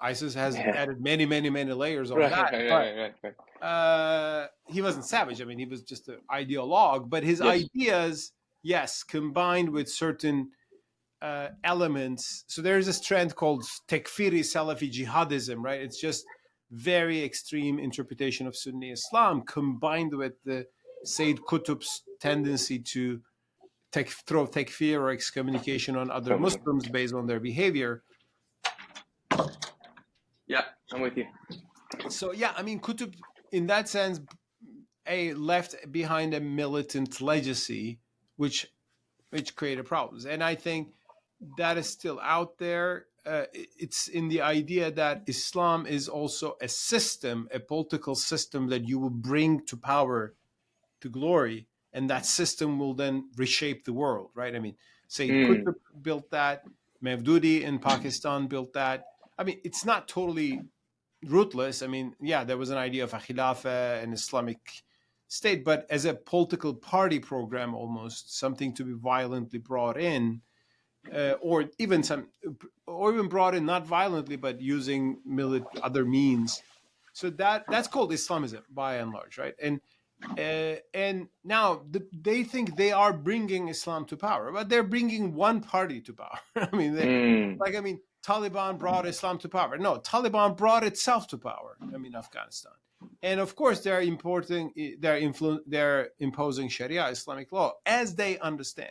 ISIS has added many, many, many layers on that. Right. He wasn't savage. I mean, he was just an ideologue, but his ideas, yes, combined with certain elements. So there's this trend called Tekfiri Salafi jihadism, right? It's just very extreme interpretation of Sunni Islam combined with the Sayyid Qutb's tendency to throw takfir or excommunication on other Muslims based on their behavior. Yeah, I'm with you. So yeah, I mean, Qutb in that sense left behind a militant legacy, which created problems, and I think that is still out there. it's in the idea that Islam is also a system, a political system that you will bring to power, to glory, and that system will then reshape the world, right? I mean, Sayyid Mm. Qutb built that, Mevdudi in Pakistan built that. I mean, it's not totally rootless. I mean, yeah, there was an idea of a khilafah, an Islamic state, but as a political party program, almost something to be violently brought in, or even brought in not violently, but using other means. So that's called Islamism by and large, right? And now they think they are bringing Islam to power, but they're bringing one party to power. I mean, Mm. Taliban brought Islam to power. No, Taliban brought itself to power. I mean, Afghanistan, and of course they're imposing Sharia, Islamic law, as they understand.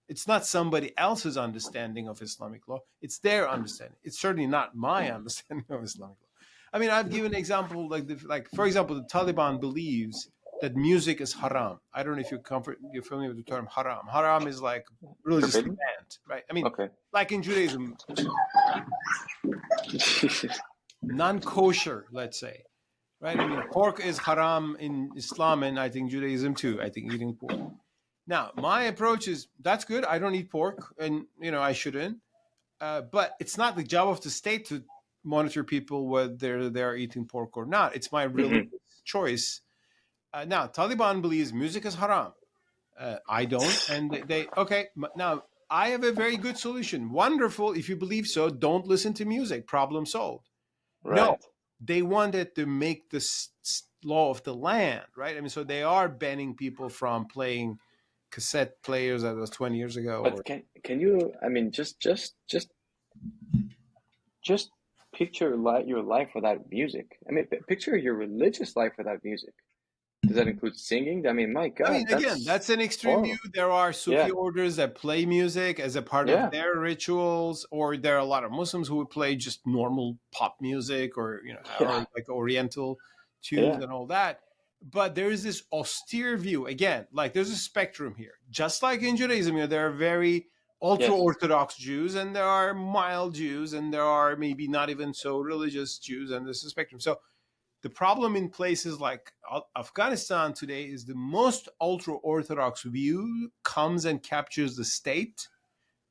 It's not somebody else's understanding of Islamic law; it's their understanding. It's certainly not my understanding of Islamic law. I mean, I've given an example, for example, the Taliban believes that music is haram. I don't know if you're familiar with the term haram. Haram is like religiously Forbidden? banned, right? I mean, Okay. like in Judaism, non-kosher, let's say, right? I mean, pork is haram in Islam, and I think Judaism too. I think eating pork. Now, my approach is that's good. I don't eat pork, and I shouldn't. But it's not the job of the state to monitor people whether they're eating pork or not. It's my religious choice. Now, Taliban believes music is haram. I don't, and they okay. Now, I have a very good solution. Wonderful. If you believe so, don't listen to music. Problem solved. No, Right. they wanted to make this law of the land, right? I mean, so they are banning people from playing cassette players. That was 20 years ago. But can you? I mean, just picture your life without music. I mean, picture your religious life without music. Does that include singing? I mean, my God, I mean, again, that's an extreme view. horrible. There are Sufi Yeah, orders that play music as a part of yeah, their rituals, or there are a lot of Muslims who would play just normal pop music, or or yeah, like Oriental tunes yeah. and all that. But there is this austere view. Again, like there's a spectrum here. Just like in Judaism, there are very Yes. ultra-Orthodox Jews, and there are mild Jews, and there are maybe not even so religious Jews, and there's a spectrum. So the problem in places like Afghanistan today is the most ultra-Orthodox view comes and captures the state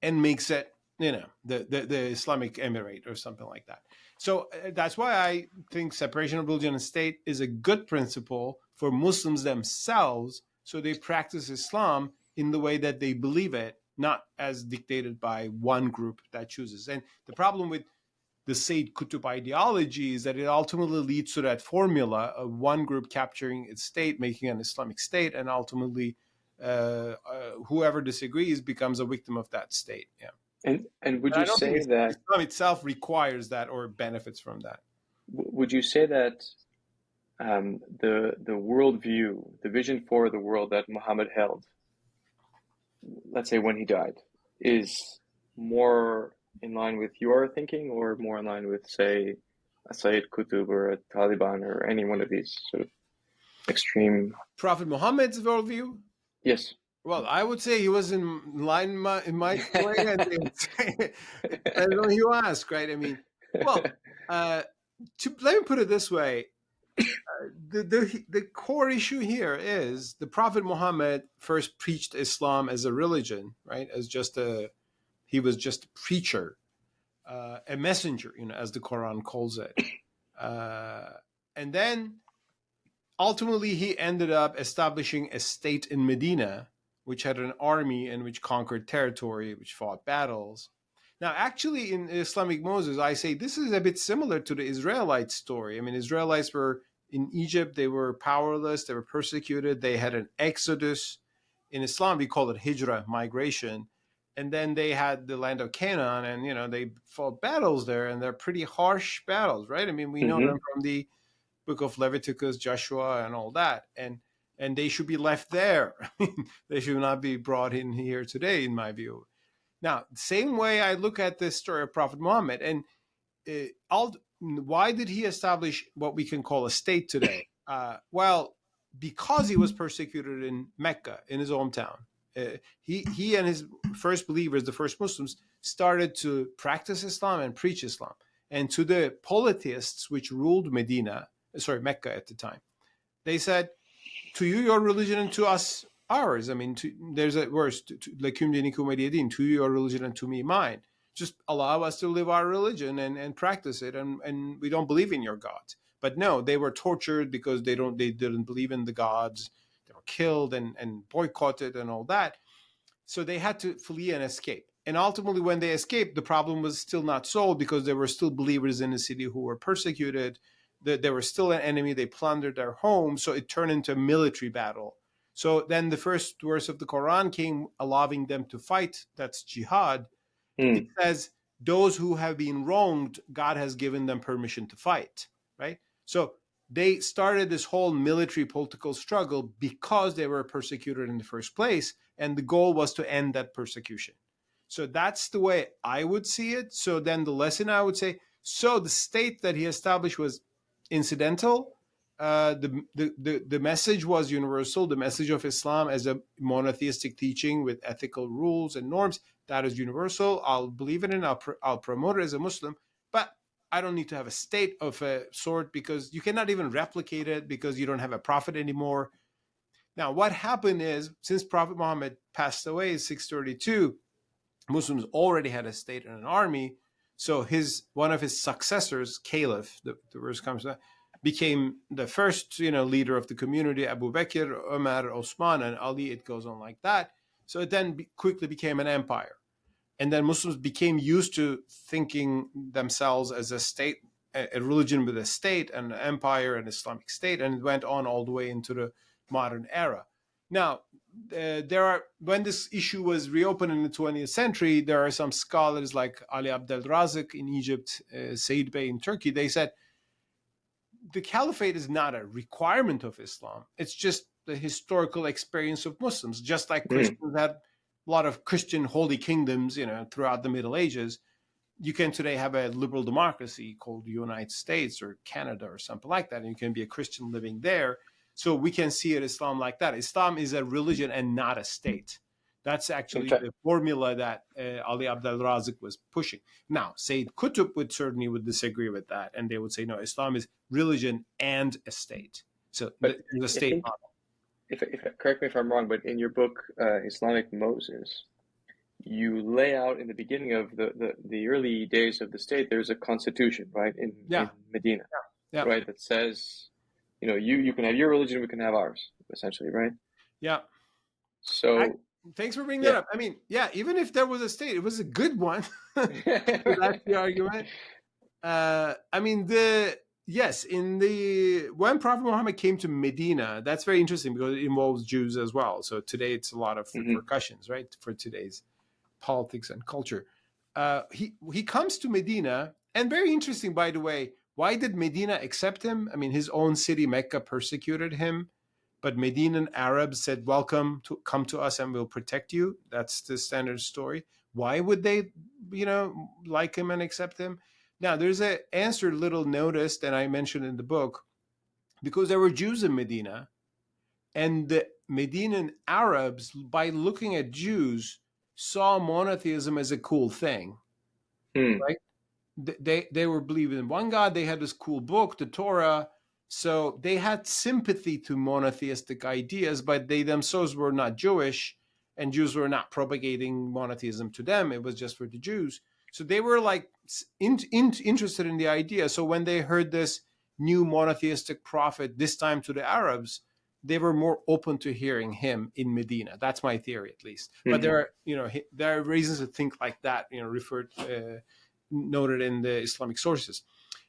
and makes it, the Islamic Emirate or something like that. So that's why I think separation of religion and state is a good principle for Muslims themselves, so they practice Islam in the way that they believe it, not as dictated by one group that chooses. And the problem with the Sayyid Qutb ideology is that it ultimately leads to that formula of one group capturing its state, making an Islamic state, and ultimately whoever disagrees becomes a victim of that state. Yeah. And would But I you don't think say that Islam itself requires that or benefits from that. would you say that the worldview, the vision for the world that Muhammad held, let's say when he died, is more in line with your thinking or more in line with, say, a Sayyid Qutb or a Taliban or any one of these sort of extreme? Prophet Muhammad's worldview? Yes. Well, I would say he was in line in my way, and depends on who you ask, right? I mean, well, let me put it this way: the core issue here is the Prophet Muhammad first preached Islam as a religion, right? He was just a preacher, a messenger, as the Quran calls it, and then ultimately he ended up establishing a state in Medina, which had an army and which conquered territory, which fought battles. Now, actually, in Islamic Moses, I say this is a bit similar to the Israelite story. I mean, Israelites were in Egypt, they were powerless, they were persecuted, they had an exodus. In Islam, we call it hijrah, migration. And then they had the land of Canaan, and, they fought battles there, and they're pretty harsh battles, right? I mean, we know them from the book of Leviticus, Joshua, and all that. And they should be left there. They should not be brought in here today, in my view. Now, same way I look at this story of Prophet Muhammad, and why did he establish what we can call a state today? Well, because he was persecuted in Mecca, in his hometown. He and his first believers, the first Muslims, started to practice Islam and preach Islam. And to the polytheists which ruled Mecca at the time, they said, to you your religion and to us ours. I mean, there's a verse, lakum dinikum waliya din, to you your religion and to me mine. Just allow us to live our religion and practice it, and we don't believe in your gods. But no, they were tortured because they didn't believe in the gods. They were killed and boycotted and all that. So they had to flee and escape. And ultimately, when they escaped, the problem was still not solved because there were still believers in the city who were persecuted. There was still an enemy. They plundered their homes. So it turned into a military battle. So then the first verse of the Quran came allowing them to fight. That's jihad. It says, those who have been wronged, God has given them permission to fight, right? So they started this whole military political struggle because they were persecuted in the first place. And the goal was to end that persecution. So that's the way I would see it. So then the lesson I would say, so the state that he established was incidental. The message was universal. The message of Islam as a monotheistic teaching with ethical rules and norms, that is universal. I'll believe in it. I'll promote it as a Muslim. But I don't need to have a state of a sort because you cannot even replicate it because you don't have a prophet anymore. Now, what happened is, since Prophet Muhammad passed away in 632, Muslims already had a state and an army. So one of his successors, Caliph, the verse comes to that, became the first, leader of the community, Abu Bakr, Umar, Osman, and Ali. It goes on like that. So it then quickly became an empire. And then Muslims became used to thinking themselves as a state, a religion with a state, an empire, an Islamic state, and it went on all the way into the modern era. Now, when this issue was reopened in the 20th century, there are some scholars like Ali Abdel Razak in Egypt, Said Bey in Turkey. They said the caliphate is not a requirement of Islam. It's just the historical experience of Muslims, just like Christians had a lot of Christian holy kingdoms, throughout the Middle Ages. You can today have a liberal democracy called the United States or Canada or something like that, and you can be a Christian living there. So we can see it Islam like that. Islam is a religion and not a state. That's actually the formula that Ali Abdel Razak was pushing. Now, Sayyid Qutb would disagree with that, and they would say, no, Islam is religion and a state. So the state model. Correct me if I'm wrong, but in your book, Islamic Moses, you lay out in the beginning of the early days of the state, there's a constitution, right, in Medina, right, that says, you can have your religion, we can have ours, essentially, right? Yeah. So thanks for bringing that up. I mean, even if there was a state, it was a good one. That's the argument. When Prophet Muhammad came to Medina, that's very interesting because it involves Jews as well. So today it's a lot of repercussions, right, for today's politics and culture. He comes to Medina, and very interesting, by the way, why did Medina accept him? I mean, his own city, Mecca, persecuted him, but Medinan Arabs said, come to us and we'll protect you. That's the standard story. Why would they, like him and accept him? Now, there's an answer little noticed that I mentioned in the book, because there were Jews in Medina, and the Medinan Arabs, by looking at Jews, saw monotheism as a cool thing, right? They were believing in one God. They had this cool book, the Torah. So they had sympathy to monotheistic ideas, but they themselves were not Jewish, and Jews were not propagating monotheism to them. It was just for the Jews. So they were like interested in the idea. So when they heard this new monotheistic prophet, this time to the Arabs, they were more open to hearing him in Medina. That's my theory, at least. But there are reasons to think like that, noted in the Islamic sources.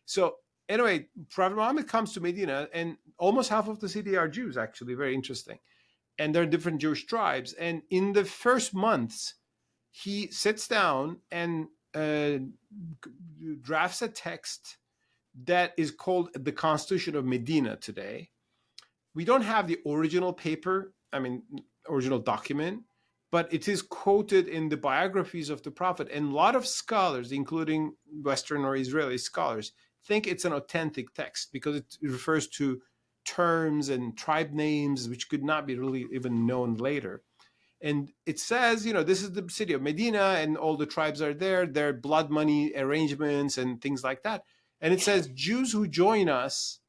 So anyway, Prophet Muhammad comes to Medina, and almost half of the city are Jews, actually, very interesting. And there are different Jewish tribes. And in the first months, he sits down and drafts a text that is called the Constitution of Medina today. We don't have the original paper, original document, but it is quoted in the biographies of the Prophet. And a lot of scholars, including Western or Israeli scholars, think it's an authentic text because it refers to terms and tribe names which could not be really even known later. And it says, this is the city of Medina and all the tribes are there. There are blood money arrangements and things like that. And it says Jews who join us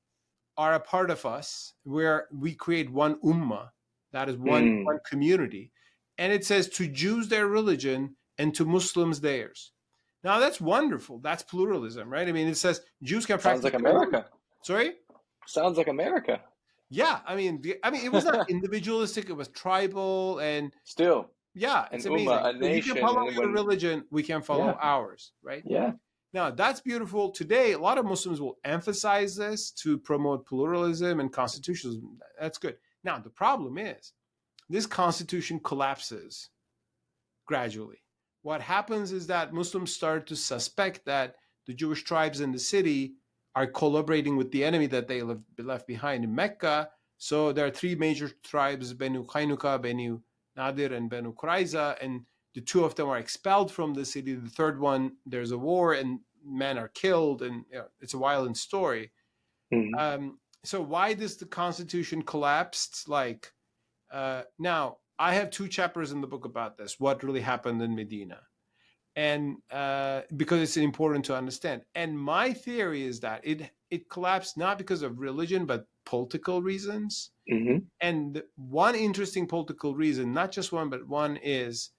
are a part of us, where we create one ummah, that is one community. And it says to Jews their religion and to Muslims theirs. Now that's wonderful. That's pluralism, right? I mean, it says Jews can Sounds practice like America. Sorry? Sounds like America. Yeah, I mean, it was not individualistic. It was tribal, and still, yeah, it's an amazing. ummah, a So you can nation, follow and your religion, we can follow ours, right? Yeah. Now that's beautiful. Today, a lot of Muslims will emphasize this to promote pluralism and constitutionalism. That's good. Now the problem is, this constitution collapses gradually. What happens is that Muslims start to suspect that the Jewish tribes in the city are collaborating with the enemy that they left behind in Mecca. So there are three major tribes, Banu Qainuqa, Banu Nadir, and Banu Qurayza, and the two of them are expelled from the city. The third one, there's a war and men are killed, and it's a violent story. So why does the constitution collapsed? Now, I have 2 chapters in the book about this, what really happened in Medina. And because it's important to understand. And my theory is that it collapsed not because of religion, but political reasons. And one interesting political reason, not just one, but one is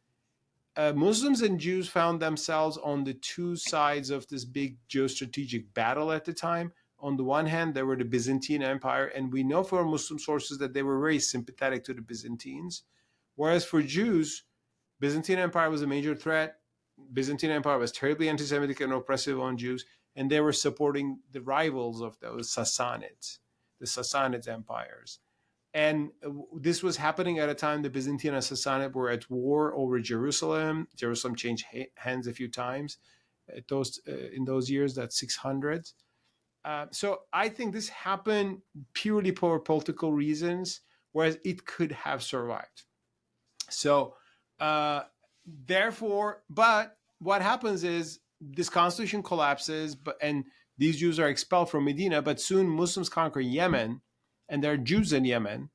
Muslims and Jews found themselves on the 2 sides of this big geostrategic battle at the time. On the one hand, there were the Byzantine Empire, and we know from Muslim sources that they were very sympathetic to the Byzantines. Whereas for Jews, Byzantine Empire was a major threat. Byzantine Empire was terribly anti-Semitic and oppressive on Jews, and they were supporting the rivals of those Sassanids, the Sassanid empires. And this was happening at a time the Byzantine and Sassanid were at war over Jerusalem. Jerusalem changed hands a few times in those years, that's 600. So I think this happened purely for political reasons, whereas it could have survived. So therefore, but what happens is this constitution collapses, and these Jews are expelled from Medina, but soon Muslims conquer Yemen, and there are Jews in Yemen,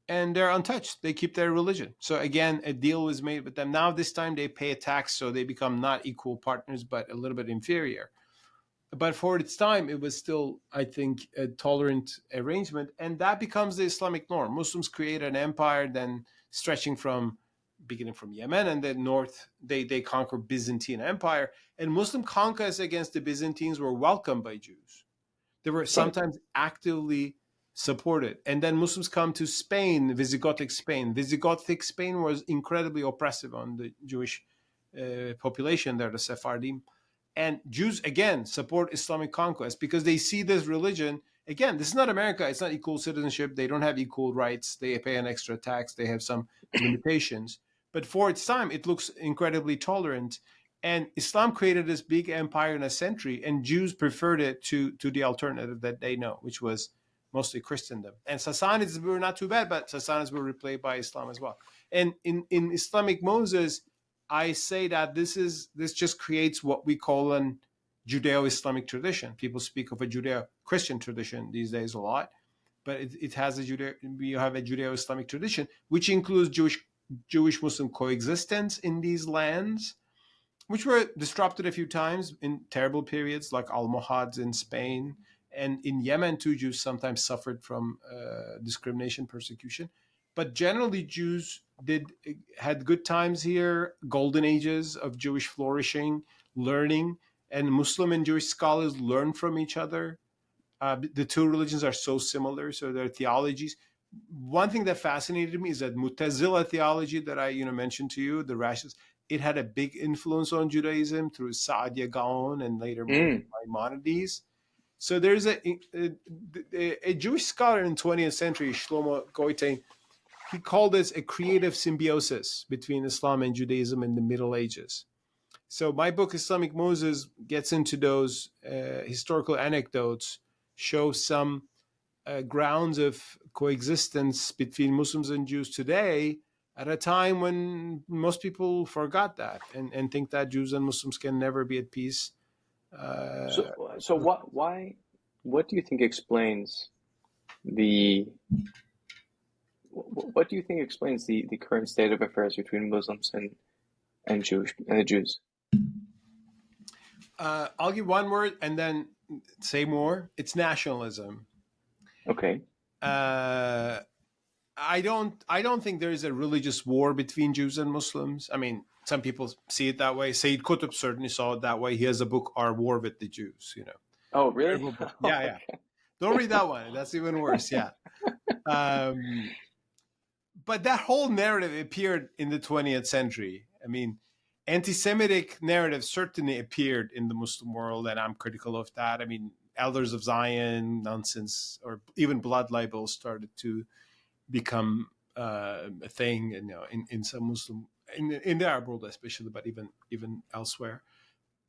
and they're untouched. They keep their religion. So again, a deal was made with them. Now this time they pay a tax, so they become not equal partners, but a little bit inferior. But for its time, it was still, I think, a tolerant arrangement, and that becomes the Islamic norm. Muslims create an empire, then stretching beginning from Yemen, and then north, they conquer Byzantine Empire. And Muslim conquests against the Byzantines were welcomed by Jews. They were sometimes actively supported. And then Muslims come to Spain, Visigothic Spain. Visigothic Spain was incredibly oppressive on the Jewish population there, the Sephardim. And Jews, again, support Islamic conquest because they see this religion. Again, this is not America. It's not equal citizenship. They don't have equal rights. They pay an extra tax. They have some limitations. But for its time, it looks incredibly tolerant. And Islam created this big empire in a century, and Jews preferred it to the alternative that they know, which was mostly Christendom. And Sassanids were not too bad, but Sassanids were replaced by Islam as well. And in Islamic Moses, I say that this just creates what we call an Judeo-Islamic tradition. People speak of a Judeo-Christian tradition these days a lot, but it has we have a Judeo-Islamic tradition, which includes Jewish-Muslim coexistence in these lands, which were disrupted a few times in terrible periods, like Almohads in Spain. And in Yemen, too, Jews sometimes suffered from discrimination, persecution. But generally, Jews had good times here, golden ages of Jewish flourishing, learning, and Muslim and Jewish scholars learn from each other. The 2 religions are so similar, so their theologies. One thing that fascinated me is that Mutazila theology that I mentioned to you, the rationalists, it had a big influence on Judaism through Saadia Gaon and later Maimonides. So there's a Jewish scholar in the 20th century, Shlomo Goitein. He called this a creative symbiosis between Islam and Judaism in the Middle Ages. So my book, Islamic Moses, gets into those historical anecdotes, shows some grounds of coexistence between Muslims and Jews today at a time when most people forgot that and think that Jews and Muslims can never be at peace. So what do you think explains what do you think explains the current state of affairs between Muslims and the Jews? I'll give one word and then say more. It's nationalism. Okay. I don't think there is a religious war between Jews and Muslims. I mean, some people see it that way. Sayyid Qutb certainly saw it that way. He has a book, Our War with the Jews. Oh, really? Yeah, yeah. Don't read that one. That's even worse. Yeah. But that whole narrative appeared in the 20th century. I mean, anti-Semitic narrative certainly appeared in the Muslim world, and I'm critical of that. I mean, Elders of Zion nonsense, or even blood libels, started to become a thing, in some Muslim, in the Arab world especially, but even elsewhere.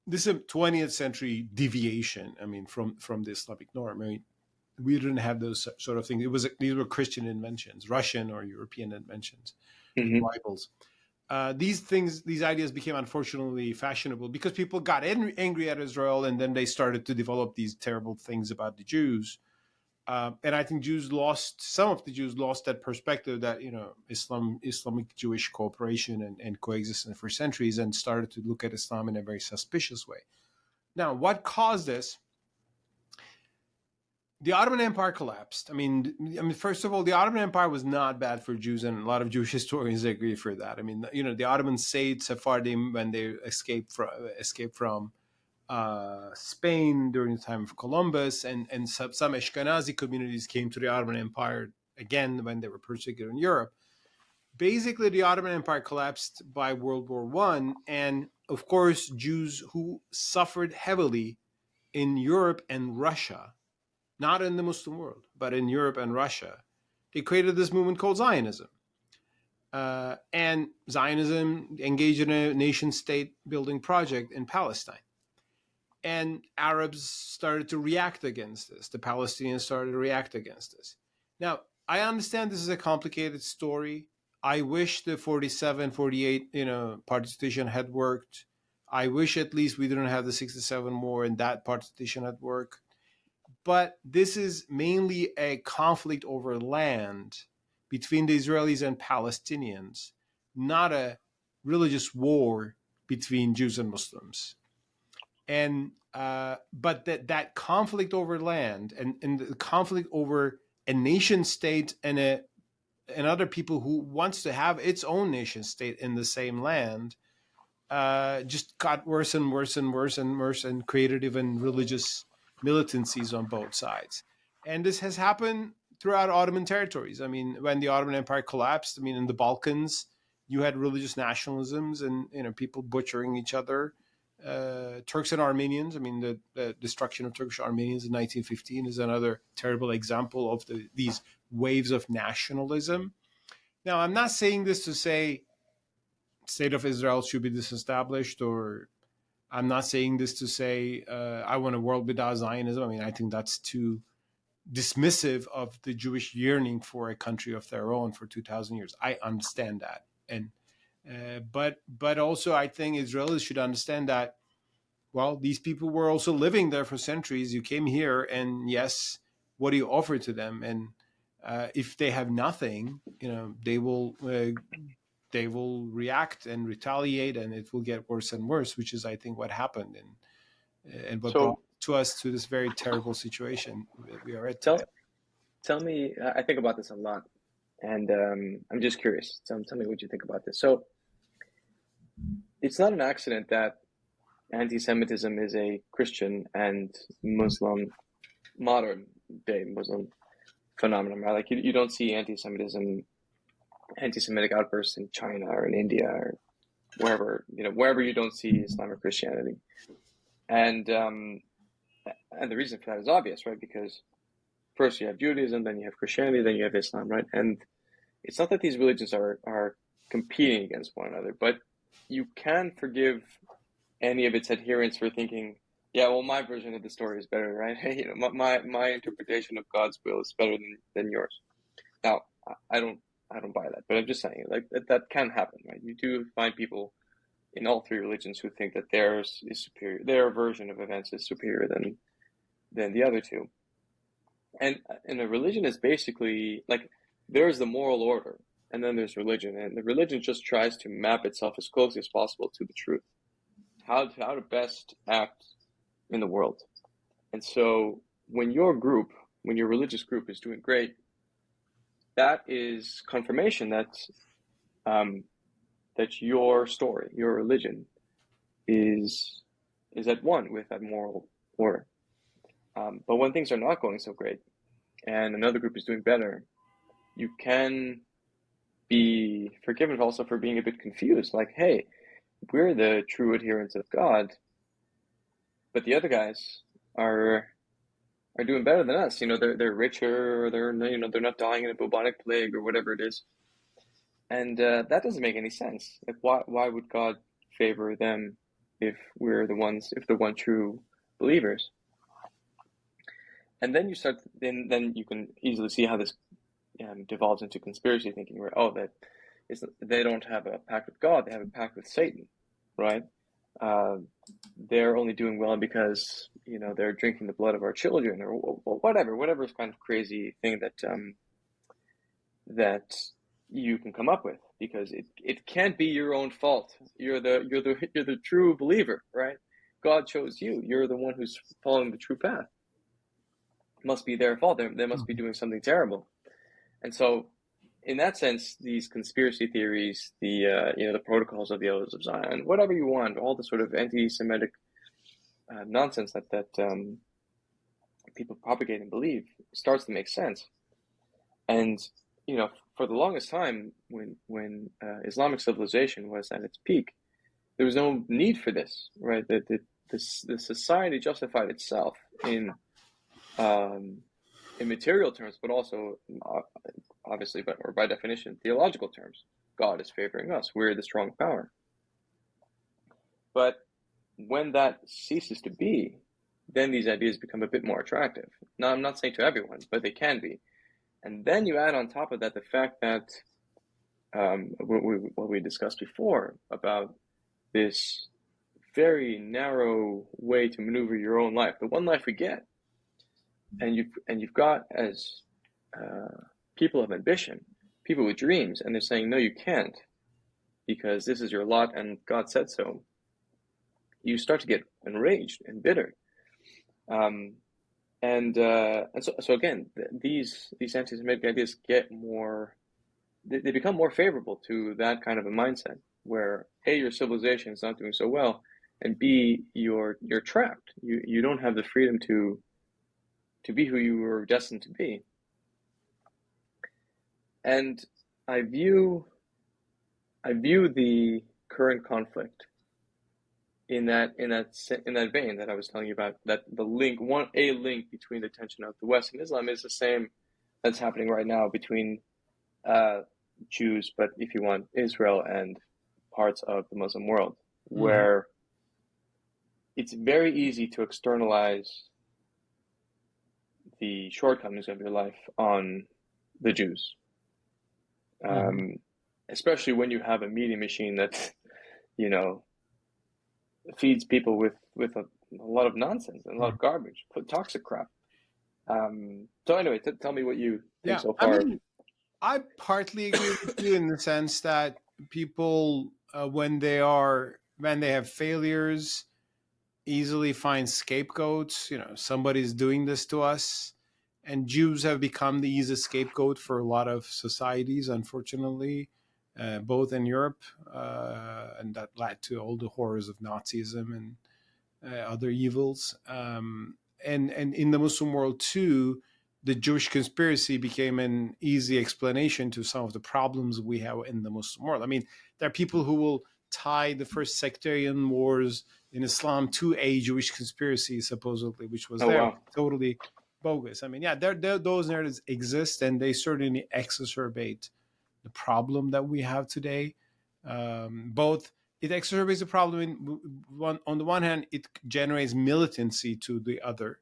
This is a 20th century deviation. I mean, from the Islamic norm. I mean, we didn't have those sort of things. These were Christian inventions, Russian or European inventions, Mm-hmm. Bibles. These ideas became unfortunately fashionable because people got angry at Israel, and then they started to develop these terrible things about the Jews. And I think some of the Jews lost that perspective that, Islamic Jewish cooperation and coexistence for centuries, and started to look at Islam in a very suspicious way. Now, what caused this? The Ottoman Empire collapsed. I mean, first of all, the Ottoman Empire was not bad for Jews, and a lot of Jewish historians agree for that. I mean, the Ottomans saved Sephardim when they escaped from Spain during the time of Columbus, and some Ashkenazi communities came to the Ottoman Empire again when they were persecuted in Europe. Basically, the Ottoman Empire collapsed by World War I, and of course, Jews who suffered heavily in Europe and Russia, not in the Muslim world, but in Europe and Russia, they created this movement called Zionism. And Zionism engaged in a nation-state building project in Palestine. And Arabs started to react against this. The Palestinians started to react against this. Now, I understand this is a complicated story. I wish the 47, 48, partition had worked. I wish at least we didn't have the 67 war and that partition had worked. But this is mainly a conflict over land between the Israelis and Palestinians, not a religious war between Jews and Muslims. And but that conflict over land and the conflict over a nation state and other people who wants to have its own nation state in the same land just got worse and worse and worse and worse, and created even religious militancies on both sides. And this has happened throughout Ottoman territories. I mean, when the Ottoman Empire collapsed, I mean, in the Balkans, you had religious nationalisms and people butchering each other. Turks and Armenians, I mean, the destruction of Turkish Armenians in 1915 is another terrible example of these waves of nationalism. Now, I'm not saying this to say State of Israel should be disestablished, or I'm not saying this to say I want a world without Zionism. I mean, I think that's too dismissive of the Jewish yearning for a country of their own for 2,000 years. I understand that. And but also I think Israelis should understand that, well, these people were also living there for centuries. You came here, and yes, what do you offer to them? And if they have nothing, they will react and retaliate, and it will get worse and worse, which is, I think, what happened and what brought to us to this very terrible situation we are at today. Tell me, I think about this a lot, and I'm just curious. Tell me what you think about this. So it's not an accident that anti-Semitism is a Christian and Muslim, modern day Muslim phenomenon, right? Like you don't see anti-Semitic outbursts in China or in India or wherever you don't see Islamic Christianity. And the reason for that is obvious, right? Because first you have Judaism, then you have Christianity, then you have Islam, right? And it's not that these religions are competing against one another, but you can forgive any of its adherents for thinking, yeah, well, my version of the story is better, right? My interpretation of God's will is better than yours. Now, I don't buy that, but I'm just saying, like, that can happen, right? You do find people in all three religions who think that theirs is superior, their version of events is superior than the other two. And a religion is basically like, there's the moral order, and then there's religion, and the religion just tries to map itself as closely as possible to the truth, how to best act in the world. And so when your religious group is doing great, that is confirmation that that your story, your religion, is at one with that moral order. But when things are not going so great, and another group is doing better, you can be forgiven also for being a bit confused. Like, hey, we're the true adherents of God, but the other guys are doing better than us. They're richer, or they're not dying in a bubonic plague or whatever it is, and that doesn't make any sense. Like, why would God favor them if they're one true believers? And then then you can easily see how this devolves into conspiracy thinking, where they don't have a pact with God, they have a pact with Satan, right? They're only doing well because they're drinking the blood of our children, or whatever kind of crazy thing that you can come up with, because it can't be your own fault. You're the true believer, right? God chose you. You're the one who's following the true path. It must be their fault. They must be doing something terrible. And so, in that sense, these conspiracy theories, the protocols of the Elders of Zion, whatever you want, all the sort of anti-Semitic nonsense that people propagate and believe, starts to make sense. And for the longest time, when Islamic civilization was at its peak, there was no need for this, right? The society justified itself in material terms, but also obviously, or by definition, theological terms. God is favoring us. We're the strong power. But when that ceases to be, then these ideas become a bit more attractive. Now, I'm not saying to everyone, but they can be. And then you add on top of that the fact that what we discussed before about this very narrow way to maneuver your own life, the one life we get. And you've got, as people of ambition, people with dreams, and they're saying, no, you can't, because this is your lot and God said so. You start to get enraged and bitter, and so again, these anti-Semitic ideas get more. They become more favorable to that kind of a mindset, where A, your civilization is not doing so well, and B, you're trapped. You don't have the freedom to be who you were destined to be. And I view the current conflict in that vein that I was telling you about, that the link between the tension of the West and Islam is the same that's happening right now between Jews, but if you want, Israel and parts of the Muslim world, where it's very easy to externalize the shortcomings of your life on the Jews, especially when you have a media machine that feeds people with a lot of nonsense and a lot of garbage, toxic crap. So anyway, tell me what you think so far. I partly agree with you in the sense that people, when they have failures, easily find scapegoats. Somebody's doing this to us, and Jews have become the easiest scapegoat for a lot of societies, unfortunately, both in Europe, and that led to all the horrors of Nazism and other evils, and in the Muslim world too. The Jewish conspiracy became an easy explanation to some of the problems we have in the Muslim world. I mean, there are people who will tie the first sectarian wars in Islam to a Jewish conspiracy, supposedly, which was totally bogus. I mean, those narratives exist, and they certainly exacerbate the problem that we have today. Both it exacerbates the problem on the one hand, it generates militancy to the other.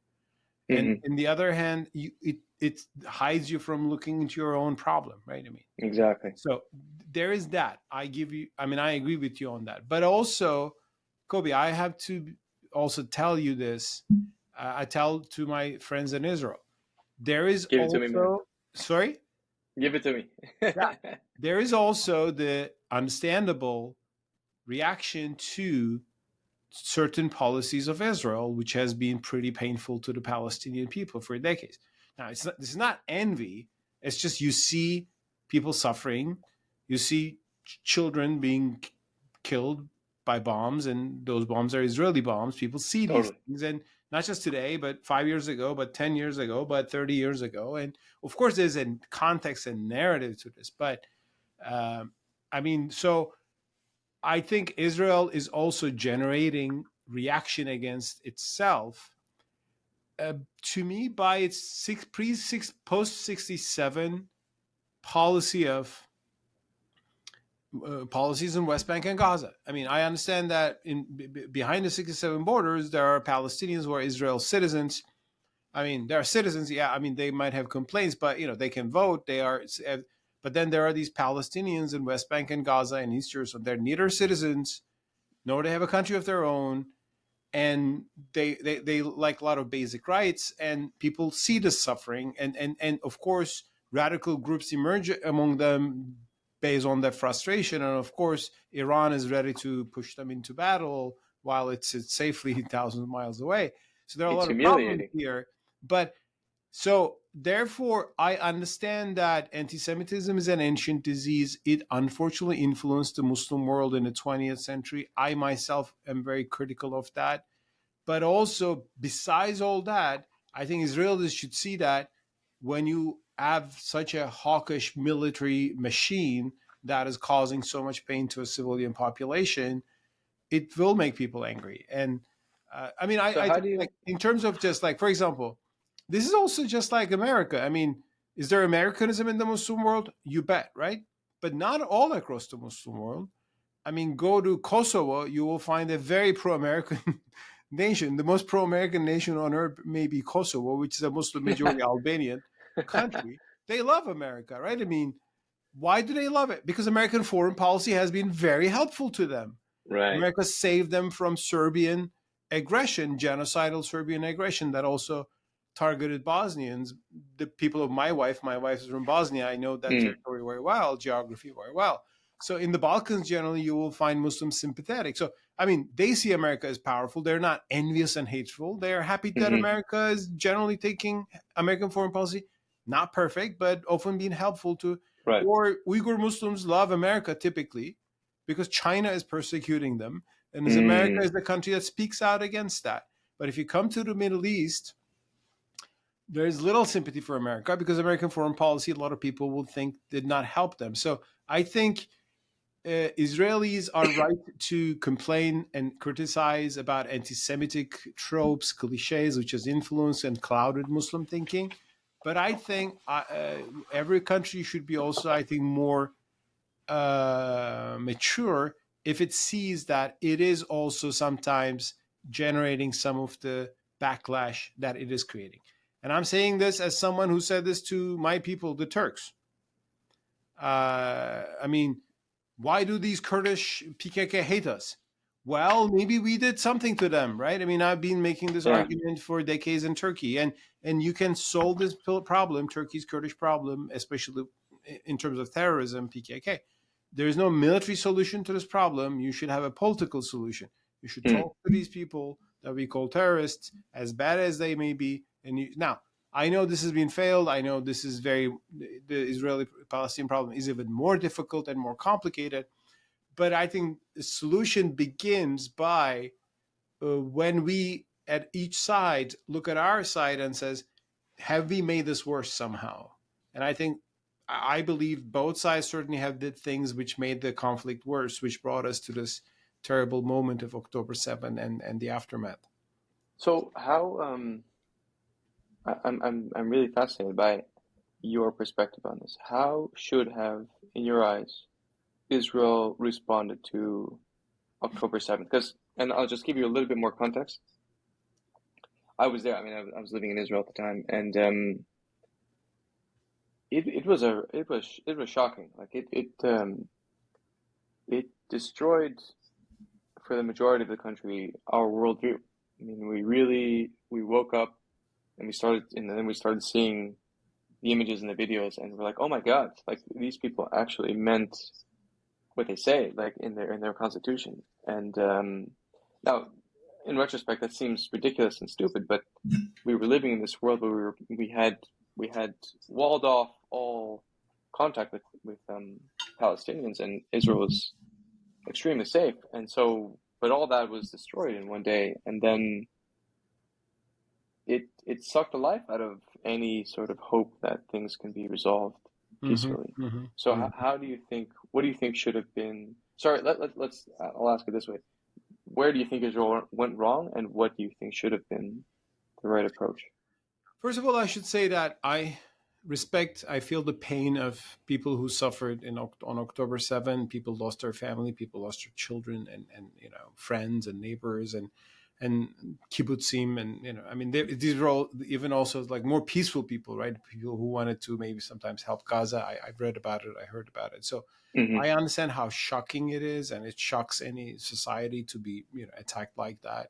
And in the other hand, it hides you from looking into your own problem, right? I mean, exactly. So there is that. I agree with you on that. But also, Kobe, I have to also tell you this. I tell to my friends in Israel. There is Give it to me, man. Sorry? Give it to me. Yeah. There is also the understandable reaction to certain policies of Israel, which has been pretty painful to the Palestinian people for decades. Now, this is not envy. It's just you see people suffering, you see children being killed by bombs, and those bombs are Israeli bombs. People see these Totally. things, and not just today, but 5 years ago, but 10 years ago, but 30 years ago. And of course, there's a context and narrative to this. But I mean, so I think Israel is also generating reaction against itself. To me, by its post 67 policy of policies in West Bank and Gaza. I mean, I understand that behind the 67 borders, there are Palestinians who are Israel citizens. I mean, there are citizens. Yeah, I mean, they might have complaints, but they can vote. They are, but then there are these Palestinians in West Bank and Gaza and East Jerusalem. They're neither citizens nor they have a country of their own, and they like a lot of basic rights, and people see the suffering, and of course radical groups emerge among them based on their frustration, and of course Iran is ready to push them into battle while it's safely thousands of miles away. So there are a It's lot of problems humiliating. here, but so therefore I understand that anti-Semitism is an ancient disease. It unfortunately influenced the Muslim world in the 20th century. I myself am very critical of that. But also, besides all that, I think Israelis should see that when you have such a hawkish military machine that is causing so much pain to a civilian population, it will make people angry. And I mean, So I how think do like you? in terms of just like, for example, this is also just like America. I mean, is there Americanism in the Muslim world? You bet, right? But not all across the Muslim world. I mean, go to Kosovo, you will find a very pro-American nation. The most pro-American nation on earth may be Kosovo, which is a Muslim majority Albanian country. They love America, right? I mean, why do they love it? Because American foreign policy has been very helpful to them. Right. America saved them from Serbian aggression, genocidal Serbian aggression that also targeted Bosnians. The people of my wife is from Bosnia. I know that Mm. territory very well, geography very well. So in the Balkans, generally, you will find Muslims sympathetic. So, I mean, they see America as powerful. They're not envious and hateful. They're happy that Hmm. America is generally taking American foreign policy, not perfect, but often being helpful to. Right. Or Uyghur Muslims love America typically because China is persecuting them, and as America Mm. is the country that speaks out against that. But if you come to the Middle East, there is little sympathy for America because American foreign policy, a lot of people will think, did not help them. So I think Israelis are right to complain and criticize about anti-Semitic tropes, cliches, which has influenced and clouded Muslim thinking. But I think every country should be also, I think, more mature if it sees that it is also sometimes generating some of the backlash that it is creating. And I'm saying this as someone who said this to my people, the Turks. I mean, why do these Kurdish PKK hate us? Well, maybe we did something to them, right? I mean, I've been making this Yeah. argument for decades in Turkey, and you can solve this problem, Turkey's Kurdish problem, especially in terms of terrorism, PKK. There is no military solution to this problem. You should have a political solution. You should Mm. talk to these people that we call terrorists, as bad as they may be. Now, I know this has been failed. I know this is the Israeli-Palestinian problem is even more difficult and more complicated. But I think the solution begins by when we at each side look at our side and says, have we made this worse somehow? And I believe both sides certainly have did things which made the conflict worse, which brought us to this terrible moment of October 7 and the aftermath. So how I'm really fascinated by your perspective on this. How should have, in your eyes, Israel responded to October 7th? Because, and I'll just give you a little bit more context. I was there. I mean, I was living in Israel at the time, and it was shocking. Like it destroyed for the majority of the country our worldview. I mean, we woke up and then we started seeing the images and the videos, and we're like, oh my God, like these people actually meant what they say, like in their constitution. And now, in retrospect, that seems ridiculous and stupid, but we were living in this world where we had walled off all contact with Palestinians, and Israel was extremely safe. And so, but all that was destroyed in one day, and then it sucked the life out of any sort of hope that things can be resolved peacefully. So how do you think? What do you think should have been? Sorry, let's. I'll ask it this way: where do you think Israel went wrong, and what do you think should have been the right approach? First of all, I should say that I feel the pain of people who suffered on October 7. People lost their family, people lost their children, and friends and neighbors and kibbutzim, and I mean these were all even also like more peaceful people, right? People who wanted to maybe sometimes help Gaza. I've read about it, I heard about it, so I understand how shocking it is, and it shocks any society to be attacked like that.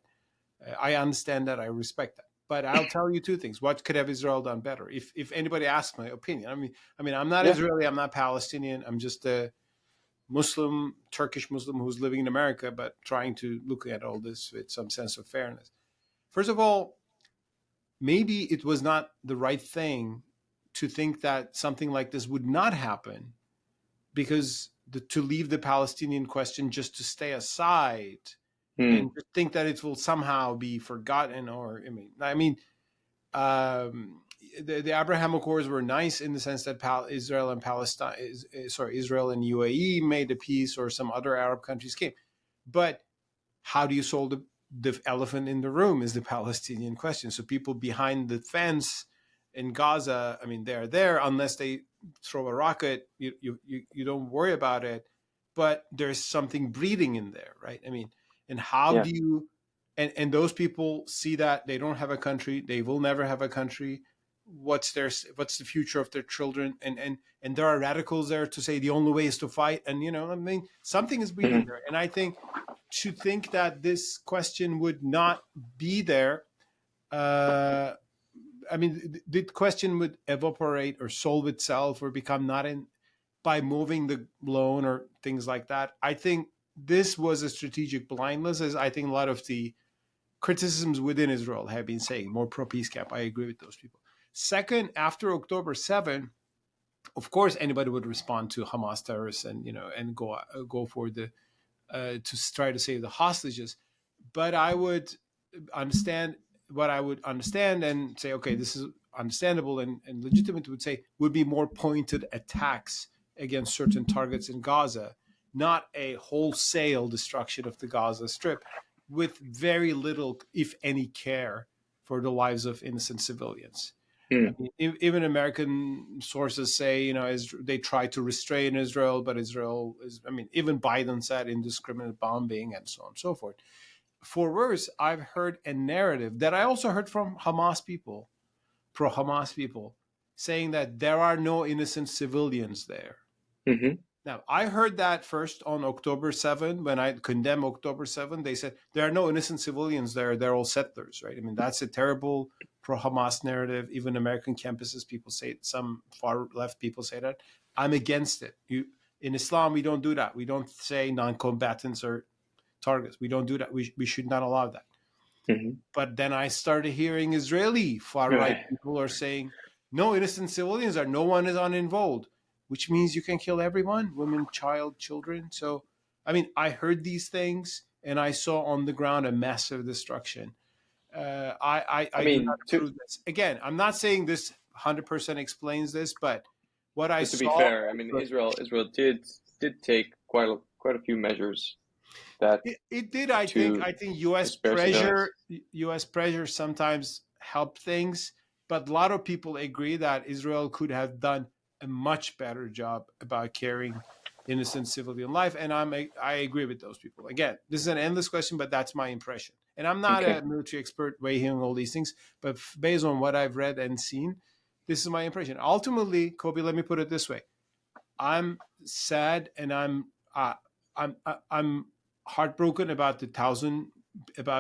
I understand that, I respect that. But I'll tell you two things. What could have Israel done better? If anybody asks my opinion, I mean, I'm not Israeli, I'm not Palestinian. I'm just a Muslim, Turkish Muslim who's living in America, but trying to look at all this with some sense of fairness. First of all, maybe it was not the right thing to think that something like this would not happen, because to leave the Palestinian question just to stay aside and think that it will somehow be forgotten, or the Abraham Accords were nice in the sense that Israel and UAE made a peace, or some other Arab countries came. But how do you solve the elephant in the room is the Palestinian question. So people behind the fence in Gaza, I mean, they're there unless they throw a rocket. You don't worry about it, but there's something breeding in there, right? I mean, and how do you, and those people see that they don't have a country, they will never have a country. What's the future of their children? And there are radicals there to say the only way is to fight. And something is breeding there. And I think to think that this question would not be there, the question would evaporate or solve itself or become not in by moving the loan or things like that. I think this was a strategic blindness, as I think a lot of the criticisms within Israel have been saying, more pro-peace camp. I agree with those people. Second, after October 7, of course, anybody would respond to Hamas terrorists and go for the to try to save the hostages. But I would understand and say, okay, this is understandable and legitimate. Would be more pointed attacks against certain targets in Gaza, not a wholesale destruction of the Gaza Strip with very little, if any, care for the lives of innocent civilians. I mean, even American sources say, they try to restrain Israel, but Israel is, even Biden said indiscriminate bombing and so on and so forth. For worse, I've heard a narrative that I also heard from Hamas people, pro-Hamas people, saying that there are no innocent civilians there. Now, I heard that first on October 7, when I condemned October 7, they said there are no innocent civilians there, they're all settlers, right? I mean, that's a terrible pro-Hamas narrative. Even American campuses, people say it, some far-left people say that. I'm against it. In Islam, we don't do that. We don't say non-combatants are targets. We don't do that. We should not allow that. But then I started hearing Israeli far-right people are saying, no innocent civilians no one is uninvolved, which means you can kill everyone, women, child, children. So, I heard these things and I saw on the ground a massive destruction. I do not approve this. Again, I'm not saying this 100% explains this, but what I saw. To be fair, Israel did take quite a few measures. That it did. I think U.S. pressure sometimes helped things, but a lot of people agree that Israel could have done a much better job about caring innocent civilian life, and I agree with those people. Again, this is an endless question, but that's my impression. And I'm not a military expert weighing all these things, but based on what I've read and seen, this is my impression. Ultimately, Kobe, let me put it this way: I'm sad and I'm heartbroken about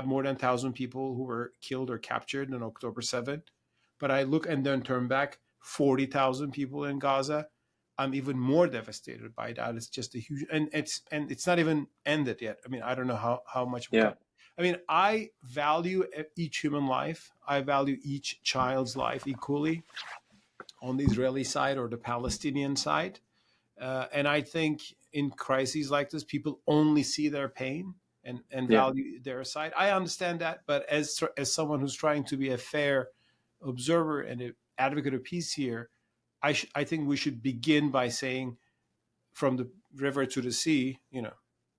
more than 1,000 people who were killed or captured on October 7th. But I look and then turn back. 40,000 people in Gaza, I'm even more devastated by that. It's just a huge, and it's not even ended yet. I mean, I don't know how much. Yeah. I mean, I value each human life. I value each child's life equally on the Israeli side or the Palestinian side. And I think in crises like this, people only see their pain and Yeah. value their side. I understand that, but as someone who's trying to be a fair observer and an advocate of peace here, I think we should begin by saying, from the river to the sea,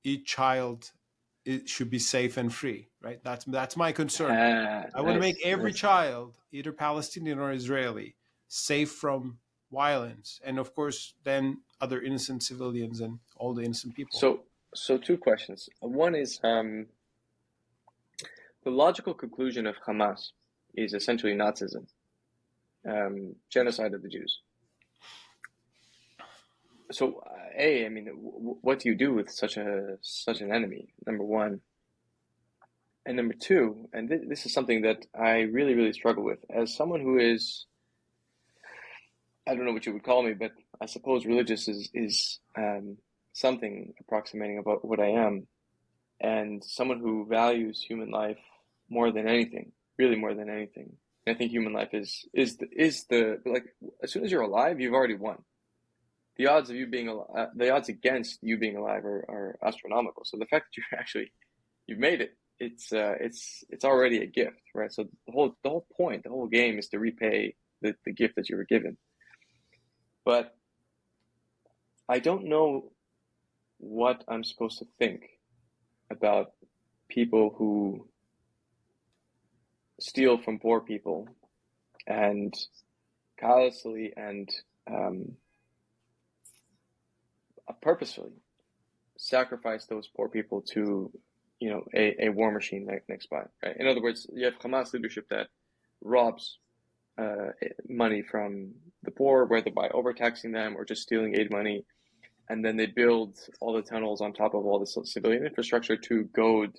each child should be safe and free, right? That's my concern. I want to make every child, either Palestinian or Israeli, safe from violence, and of course, then other innocent civilians and all the innocent people. So two questions. One is the logical conclusion of Hamas is essentially Nazism, genocide of the Jews. So, I mean, what do you do with such an enemy? Number one, and number two, and this is something that I really, really struggle with as someone who is, I don't know what you would call me, but I suppose religious is something approximating about what I am, and someone who values human life more than anything, really more than anything. And I think human life is the like, as soon as you're alive, you've already won. The odds of you being the odds against you being alive are astronomical. So the fact that you've made it, it's already a gift, right? So the whole point, the whole game is to repay the gift that you were given. But I don't know what I'm supposed to think about people who steal from poor people and callously and purposefully sacrifice those poor people to, a war machine next by, right? In other words, you have Hamas leadership that robs money from the poor, whether by overtaxing them or just stealing aid money, and then they build all the tunnels on top of all the civilian infrastructure to goad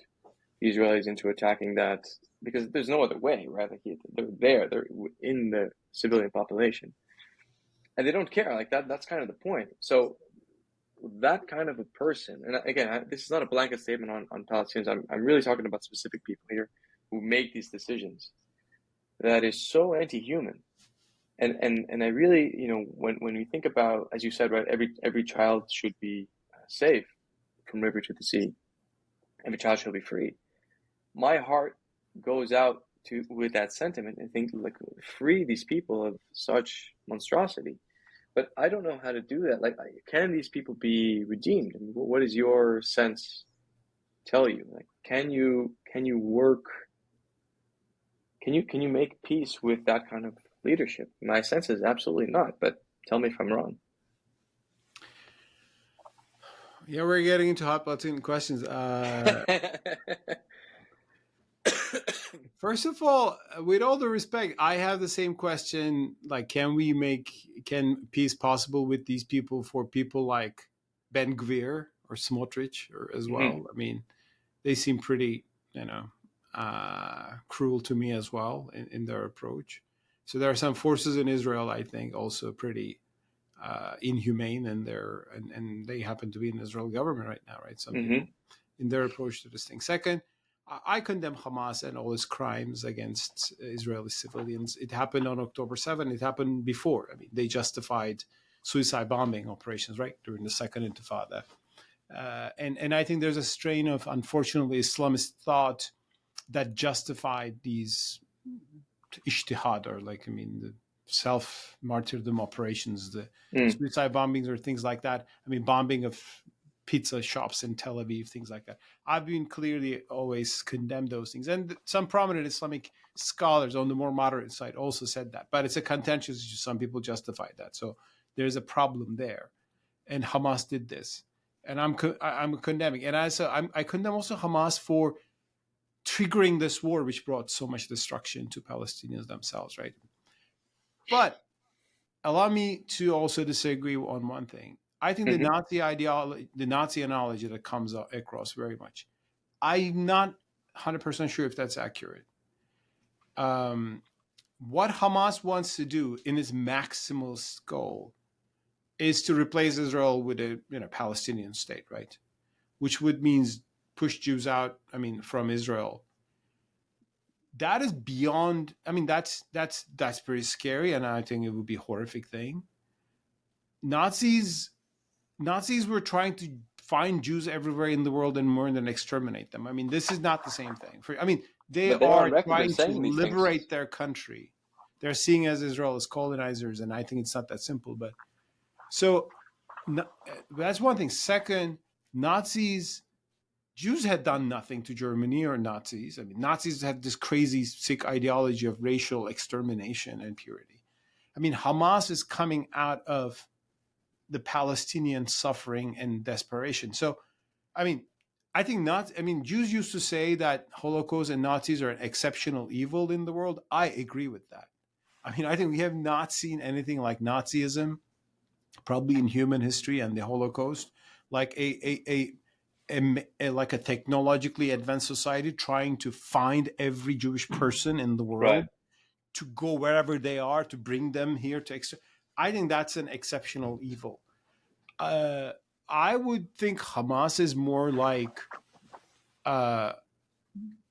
the Israelis into attacking that, because there's no other way, right? Like they're in the civilian population, and they don't care. Like that's kind of the point. So that kind of a person, and again, this is not a blanket statement on Palestinians. I'm really talking about specific people here who make these decisions. That is so anti-human, and I really, when we think about, as you said, right, every child should be safe from river to the sea. Every child shall be free. My heart goes out with that sentiment and think, like, free these people of such monstrosity. But I don't know how to do that. Like, can these people be redeemed? I mean, what does your sense tell you? Like, can you work? Can you make peace with that kind of leadership? My sense is absolutely not. But tell me if I'm wrong. Yeah, we're getting into hot button questions. First of all, with all the respect, I have the same question. Like, can peace possible with these people for people like Ben Gvir or Smotrich as well? Mm-hmm. I mean, they seem pretty, cruel to me as well in their approach. So there are some forces in Israel, I think, also pretty inhumane, and they happen to be in the Israel government right now, right? Some people in their approach to this thing. Second, I condemn Hamas and all its crimes against Israeli civilians. It happened on October 7th. It happened before. I mean, they justified suicide bombing operations, right, during the Second Intifada. And I think there's a strain of, unfortunately, Islamist thought that justified these ijtihad, or the self-martyrdom operations, the suicide bombings or things like that. I mean, bombing of pizza shops in Tel Aviv, things like that. I've been clearly always condemned those things. And some prominent Islamic scholars on the more moderate side also said that. But it's a contentious issue. Some people justify that. So there's a problem there. And Hamas did this. And I'm condemning. And I condemn also Hamas for triggering this war, which brought so much destruction to Palestinians themselves, right? But allow me to also disagree on one thing. I think the Nazi ideology, the Nazi analogy that comes across very much, I'm not 100% sure if that's accurate. what Hamas wants to do in its maximal goal is to replace Israel with a Palestinian state, right? Which would means push Jews out, from Israel. That is beyond. That's pretty scary, and I think it would be a horrific thing. Nazis were trying to find Jews everywhere in the world and more than exterminate them. This is not the same thing. They But they're are on record trying as to saying these things. liberate their country. They're seeing as Israel as colonizers, and I think it's not that simple. But so that's one thing. Second, Jews had done nothing to Germany or Nazis. Nazis had this crazy, sick ideology of racial extermination and purity. Hamas is coming out of the Palestinian suffering and desperation. So, I think Jews used to say that Holocaust and Nazis are an exceptional evil in the world. I agree with that. I think we have not seen anything like Nazism, probably in human history, and the Holocaust, like a technologically advanced society trying to find every Jewish person in the world, to go wherever they are, to bring them here I think that's an exceptional evil. I would think Hamas is more like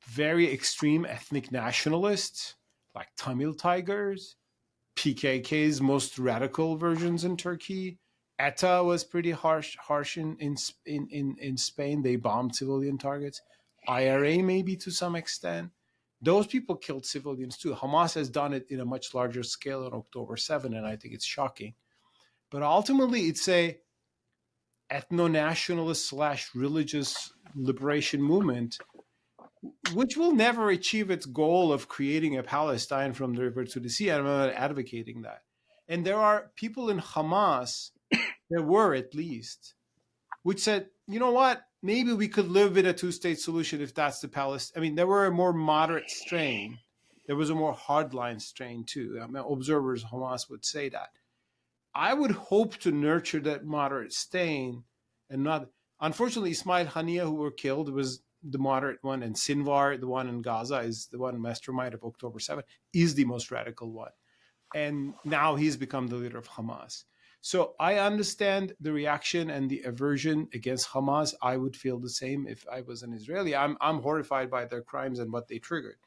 very extreme ethnic nationalists, like Tamil Tigers, PKK's most radical versions in Turkey. ETA was pretty harsh in Spain. They bombed civilian targets. IRA maybe to some extent. Those people killed civilians too. Hamas has done it in a much larger scale on October 7, and I think it's shocking. But ultimately, it's a ethno-nationalist / religious liberation movement, which will never achieve its goal of creating a Palestine from the river to the sea. I'm not advocating that. And there are people in Hamas, there were at least, which said, you know what, maybe we could live with a two-state solution if that's the Palestine. There were a more moderate strain. There was a more hardline strain too. Observers of Hamas would say that. I would hope to nurture that moderate strain and not. Unfortunately, Ismail Haniyeh, who were killed, was the moderate one, and Sinwar, the one in Gaza, is the one mastermind of October 7, is the most radical one. And now he's become the leader of Hamas. So I understand the reaction and the aversion against Hamas. I would feel the same if I was an Israeli. I'm horrified by their crimes and what they triggered.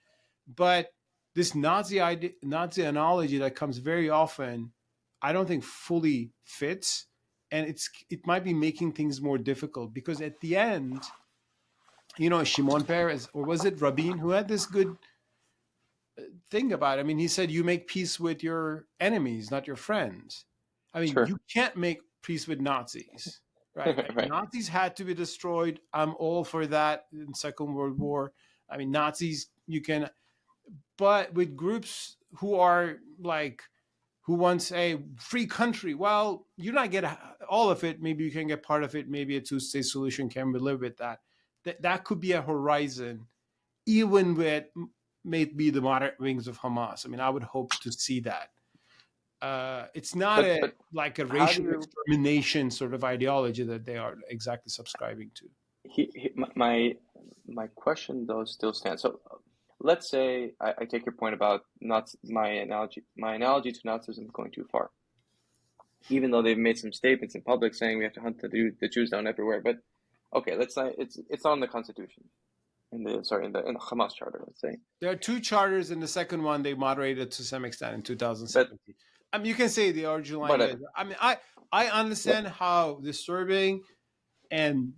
But this Nazi analogy that comes very often, I don't think fully fits. And it might be making things more difficult, because at the end, Shimon Peres, or was it Rabin, who had this good thing about it. He said, you make peace with your enemies, not your friends. Sure. You can't make peace with Nazis, right? Right. Nazis had to be destroyed. I'm all for that in Second World War. Nazis, you can, but with groups who are who wants a free country, well, you're not get all of it. Maybe you can get part of it. Maybe a two-state solution can live with that. That could be a horizon, even with maybe the moderate wings of Hamas. I would hope to see that. It's not a racial extermination sort of ideology that they are exactly subscribing to. My question though still stands. So let's say I take your point about my analogy to Nazism going too far, even though they've made some statements in public saying we have to hunt the Jews down everywhere. But okay, let's say it's not in the Constitution. In the Hamas charter, let's say. There are two charters. In the second one, they moderated to some extent in 2017. You can say the original language. I understand how disturbing and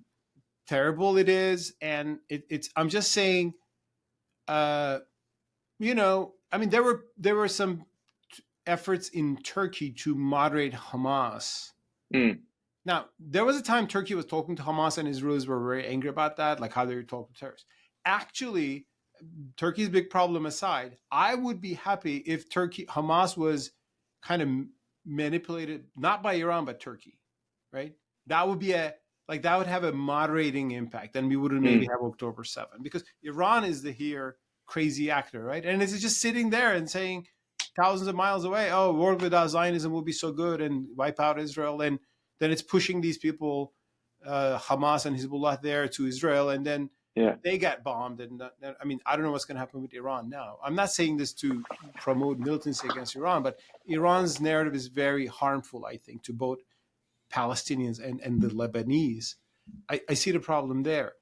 terrible it is, and it's. I'm just saying, there were some efforts in Turkey to moderate Hamas. Now, there was a time Turkey was talking to Hamas, and Israelis were very angry about that, like how they were talking to terrorists. Actually, Turkey's big problem aside, I would be happy if Hamas was kind of manipulated, not by Iran, but Turkey, right? That would be that would have a moderating impact, and we wouldn't maybe have October 7, because Iran is the crazy actor, right? And it's just sitting there and saying thousands of miles away, oh, world without Zionism will be so good and wipe out Israel. And then it's pushing these people, Hamas and Hezbollah, there to Israel. And then Yeah. They got bombed, and I mean, I don't know what's going to happen with Iran now. I'm not saying this to promote militancy against Iran, but Iran's narrative is very harmful, I think, to both Palestinians and the Lebanese. I see the problem there.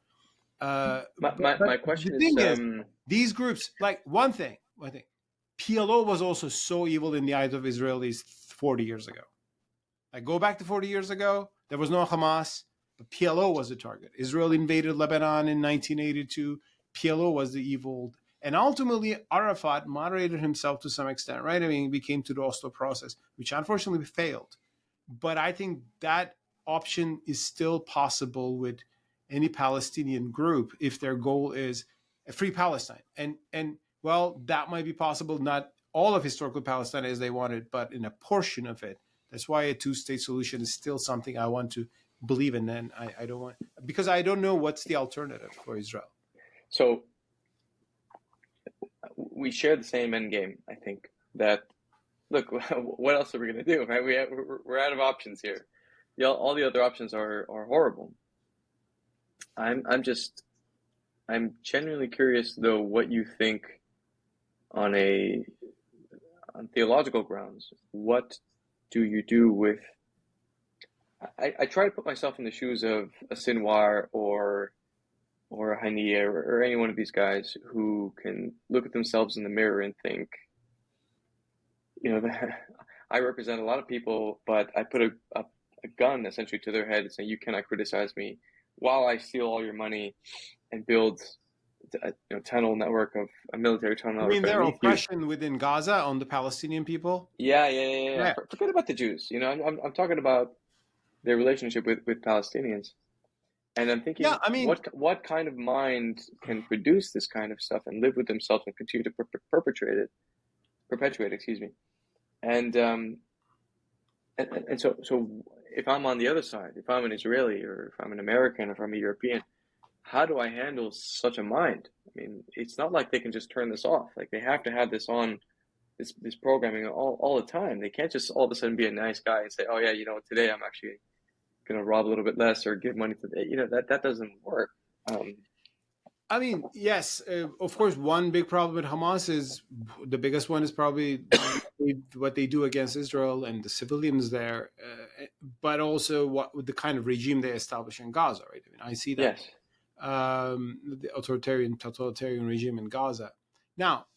But My the question is, thing is, these groups, like one thing, PLO was also so evil in the eyes of Israelis 40 years ago. Like, go back to 40 years ago, there was no Hamas, but PLO was the target. Israel invaded Lebanon in 1982. PLO was the evil. And ultimately, Arafat moderated himself to some extent, right? I mean, we came to the Oslo process, which unfortunately failed. But I think that option is still possible with any Palestinian group if their goal is a free Palestine. And well, that might be possible, not all of historical Palestine as they wanted, but in a portion of it. That's why a two-state solution is still something I want to believe in. And I don't want, because I don't know what's the alternative for Israel. so we share the same end game, I think. That, look, what else are we going to do, right? We're out of options here. All the other options are horrible. I'm genuinely curious, though, what you think on theological grounds. What do you do with? I try to put myself in the shoes of a Sinwar or a Haniya or any one of these guys who can look at themselves in the mirror and think, I represent a lot of people, but I put a gun essentially to their head saying, you cannot criticize me while I steal all your money and build a military tunnel I mean, network their underneath you. oppression within Gaza on the Palestinian people? Yeah. Forget about the Jews. I'm talking about their relationship with Palestinians. And I'm thinking, Yeah, I mean, what kind of mind can produce this kind of stuff and live with themselves and continue to perpetuate it, excuse me. And so if I'm on the other side, if I'm an Israeli or if I'm an American or if I'm a European, how do I handle such a mind? I mean, it's not like they can just turn this off. Like, they have to have this on, this programming all the time. They can't just all of a sudden be a nice guy and say, oh yeah, today I'm actually going to rob a little bit less or give money to that doesn't work. I mean, yes, of course, one big problem with Hamas is, the biggest one is probably what they do against Israel and the civilians there, but also the kind of regime they establish in Gaza, right? I mean, I see that. Yes. The totalitarian regime in Gaza. Now,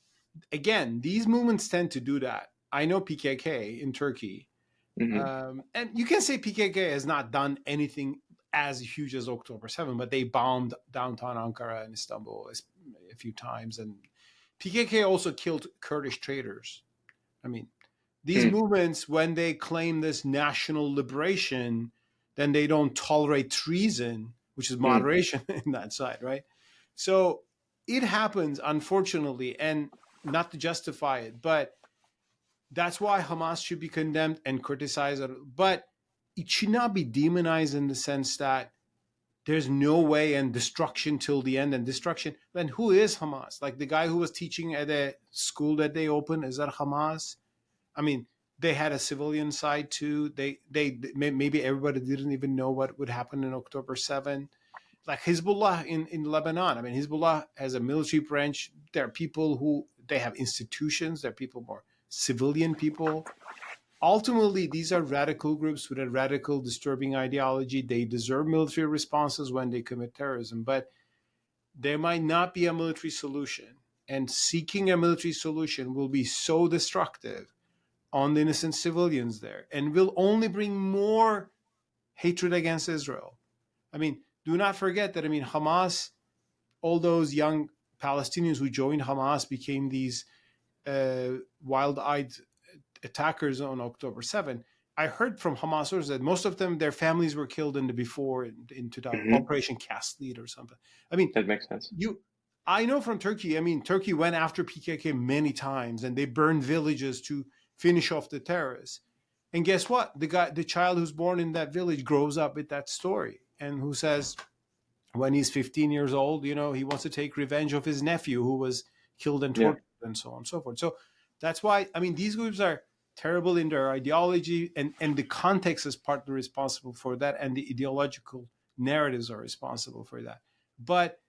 again, these movements tend to do that. I know PKK in Turkey. Mm-hmm. And you can say PKK has not done anything as huge as October 7, but they bombed downtown Ankara and Istanbul a few times. And PKK also killed Kurdish traders. I mean, these movements, when they claim this national liberation, then they don't tolerate treason, which is moderation in that side, right? So it happens, unfortunately, and not to justify it, but that's why Hamas should be condemned and criticized. But it should not be demonized in the sense that there's no way and destruction till the end and destruction. Then who is Hamas? Like the guy who was teaching at a school that they opened, is that Hamas? I mean, they had a civilian side too. They maybe everybody didn't even know what would happen in October 7. Like Hezbollah in Lebanon. I mean, Hezbollah has a military branch. There are people who, they have institutions. There are people more civilian people. Ultimately, these are radical groups with a radical, disturbing ideology. They deserve military responses when they commit terrorism, but there might not be a military solution. And seeking a military solution will be so destructive on the innocent civilians there and will only bring more hatred against Israel. I mean, do not forget that, I mean, Hamas, all those young Palestinians who joined Hamas became these wild-eyed attackers on October 7. I heard from Hamas sources that most of them, their families were killed in Operation Cast Lead or something. I mean, that makes sense. I know from Turkey. I mean, Turkey went after PKK many times, and they burned villages to finish off the terrorists. And guess what? The child who's born in that village grows up with that story, and who says, when he's 15 years old, he wants to take revenge of his nephew who was killed and tortured, and so on and so forth. So that's why, I mean, these groups are terrible in their ideology, and the context is partly responsible for that, and the ideological narratives are responsible for that. But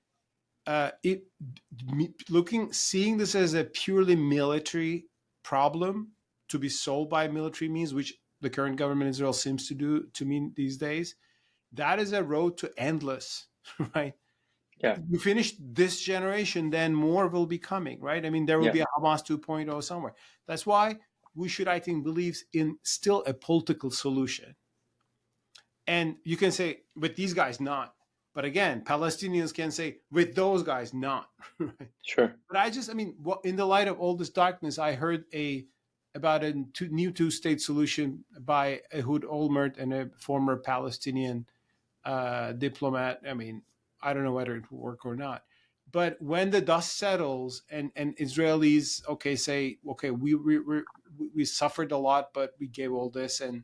seeing this as a purely military problem to be solved by military means, which the current government in Israel seems to do to mean these days, that is a road to endless, right? Yeah. You finish this generation, then more will be coming, right? I mean, there will Yeah. be a Hamas 2.0 somewhere. That's why we should, I think, believe in still a political solution. And you can say, with these guys, not. But again, Palestinians can say, with those guys, not. Right? Sure. But I mean, in the light of all this darkness, I heard about a new two-state solution by Ehud Olmert and a former Palestinian diplomat. I mean, I don't know whether it will work or not. But when the dust settles and Israelis, say, we suffered a lot, but we gave all this, and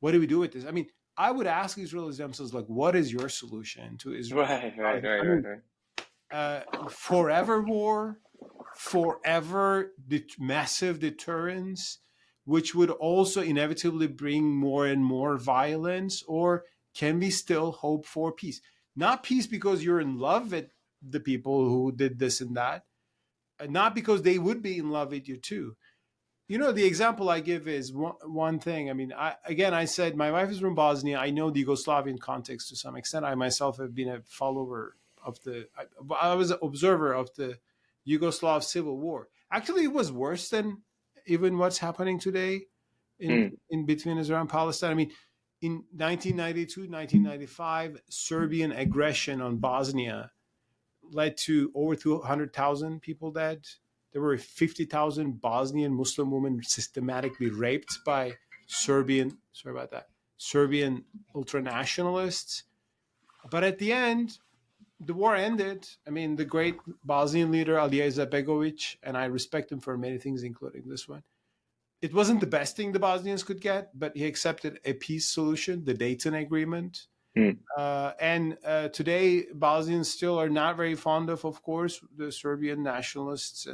what do we do with this? I mean, I would ask Israelis themselves, like, what is your solution to Israel? Forever war, forever massive deterrence, which would also inevitably bring more and more violence, or can we still hope for peace? Not peace because you're in love with the people who did this and that, not because they would be in love with you too. You know, the example I give is one thing. I mean, I said my wife is from Bosnia. I know the Yugoslavian context to some extent. I myself have been a follower of I was an observer of the Yugoslav civil war. Actually, it was worse than even what's happening today in between Israel and Palestine. I mean, in 1992, 1995, Serbian aggression on Bosnia led to over 200,000 people dead. There were 50,000 Bosnian Muslim women systematically raped by Serbian ultranationalists. But at the end, the war ended. I mean, the great Bosnian leader, Alija Izetbegović, and I respect him for many things, including this one. It wasn't the best thing the Bosnians could get, but he accepted a peace solution, the Dayton Agreement. And today, Bosnians still are not very fond of course, the Serbian nationalists,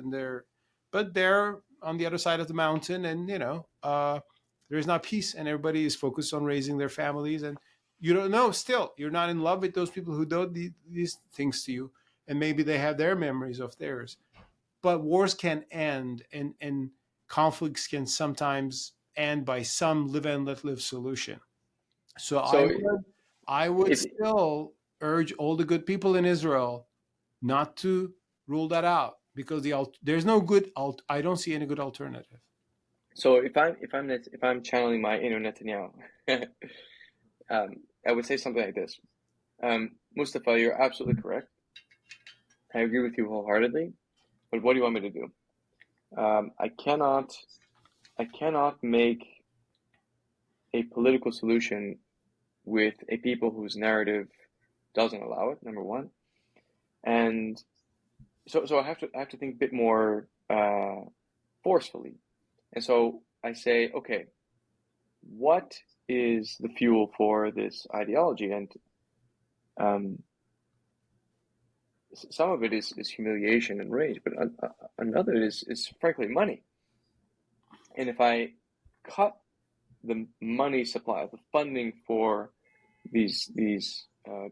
but they're on the other side of the mountain, and there is not peace, and everybody is focused on raising their families, and you don't know. Still, you're not in love with those people who do these things to you, and maybe they have their memories of theirs. But wars can end, and conflicts can sometimes end by some live and let live solution. So I would still urge all the good people in Israel not to rule that out, because there's no good. I don't see any good alternative. So if I'm channeling my inner Netanyahu, I would say something like this: Mustafa, you're absolutely correct. I agree with you wholeheartedly. But what do you want me to do? I cannot make a political solution with a people whose narrative doesn't allow it, number one. And so I have to think a bit more forcefully. And so I say, okay, what is the fuel for this ideology? And some of it is humiliation and rage, but another is frankly money. And if I cut the money supply, the funding for these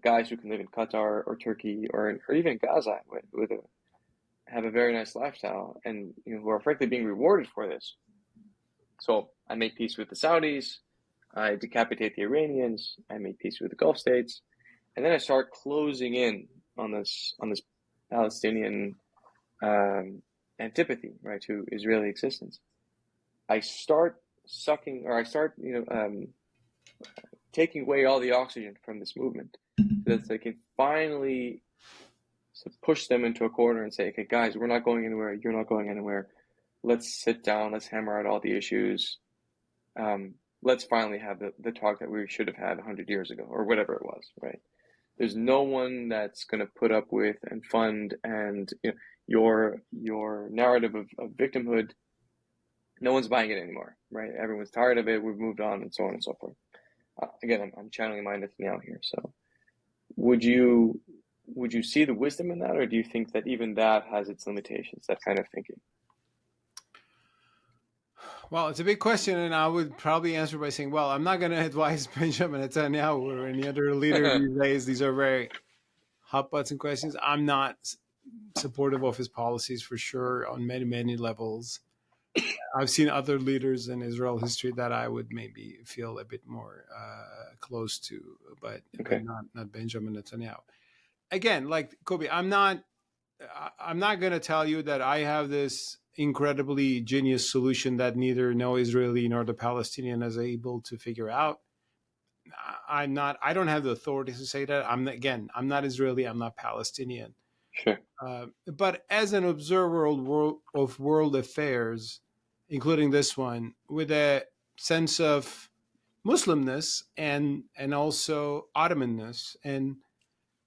guys who can live in Qatar or Turkey or even Gaza have a very nice lifestyle, and who are frankly being rewarded for this. So I make peace with the Saudis, I decapitate the Iranians, I make peace with the Gulf states, and then I start closing in on this Palestinian antipathy, right, to Israeli existence. I start taking away all the oxygen from this movement, so that they can finally push them into a corner and say, okay, guys, we're not going anywhere, you're not going anywhere. Let's sit down, let's hammer out all the issues. Let's finally have the talk that we should have had 100 years ago, or whatever it was, right? There's no one that's going to put up with and fund and your narrative of victimhood. No one's buying it anymore, right? Everyone's tired of it. We've moved on, and so on and so forth. Again, I'm channeling my Netanyahu here. So, would you see the wisdom in that, or do you think that even that has its limitations? That kind of thinking. Well, it's a big question, and I would probably answer by saying, well, I'm not going to advise Benjamin Netanyahu or any other leader these days. These are very hot button questions. I'm not supportive of his policies for sure on many, many levels. I've seen other leaders in Israel history that I would maybe feel a bit more close to, but Okay. not Benjamin Netanyahu. Again, like Kobe, I'm not going to tell you that I have this incredibly genius solution that neither no Israeli nor the Palestinian is able to figure out. I'm not. I don't have the authority to say that. I'm not Israeli. I'm not Palestinian. Sure. But as an observer of world affairs, including this one, with a sense of Muslimness and also Ottomanness and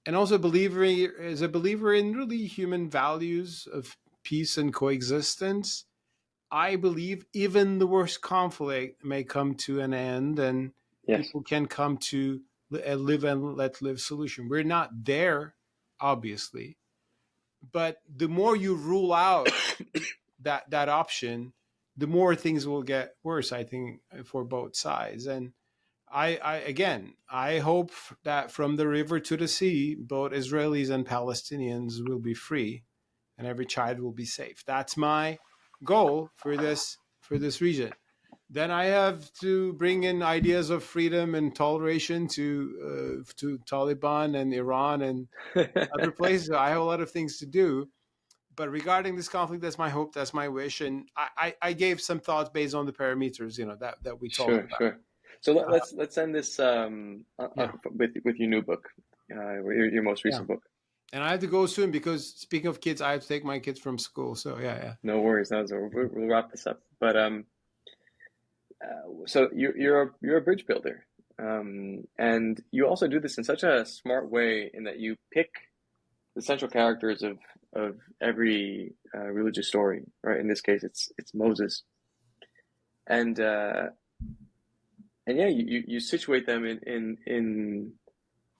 also as a believer in really human values of peace and coexistence, I believe even the worst conflict may come to an end and Yes. people can come to a live and let live solution. We're not there, obviously, but the more you rule out that option, the more things will get worse, I think, for both sides. And I hope that from the river to the sea, both Israelis and Palestinians will be free, and every child will be safe. That's my goal for this region. Then I have to bring in ideas of freedom and toleration to Taliban and Iran and other places. I have a lot of things to do. But regarding this conflict, that's my hope, that's my wish, and I gave some thoughts based on the parameters, that we talked Sure, about. sure. So let's end this Yeah. with your new book, your most recent book. And I have to go soon because speaking of kids, I have to take my kids from school. So yeah. No worries, we'll wrap this up. But so you're a bridge builder, and you also do this in such a smart way in that you pick the central characters of every religious story, right? In this case, it's Moses, and yeah, you situate them in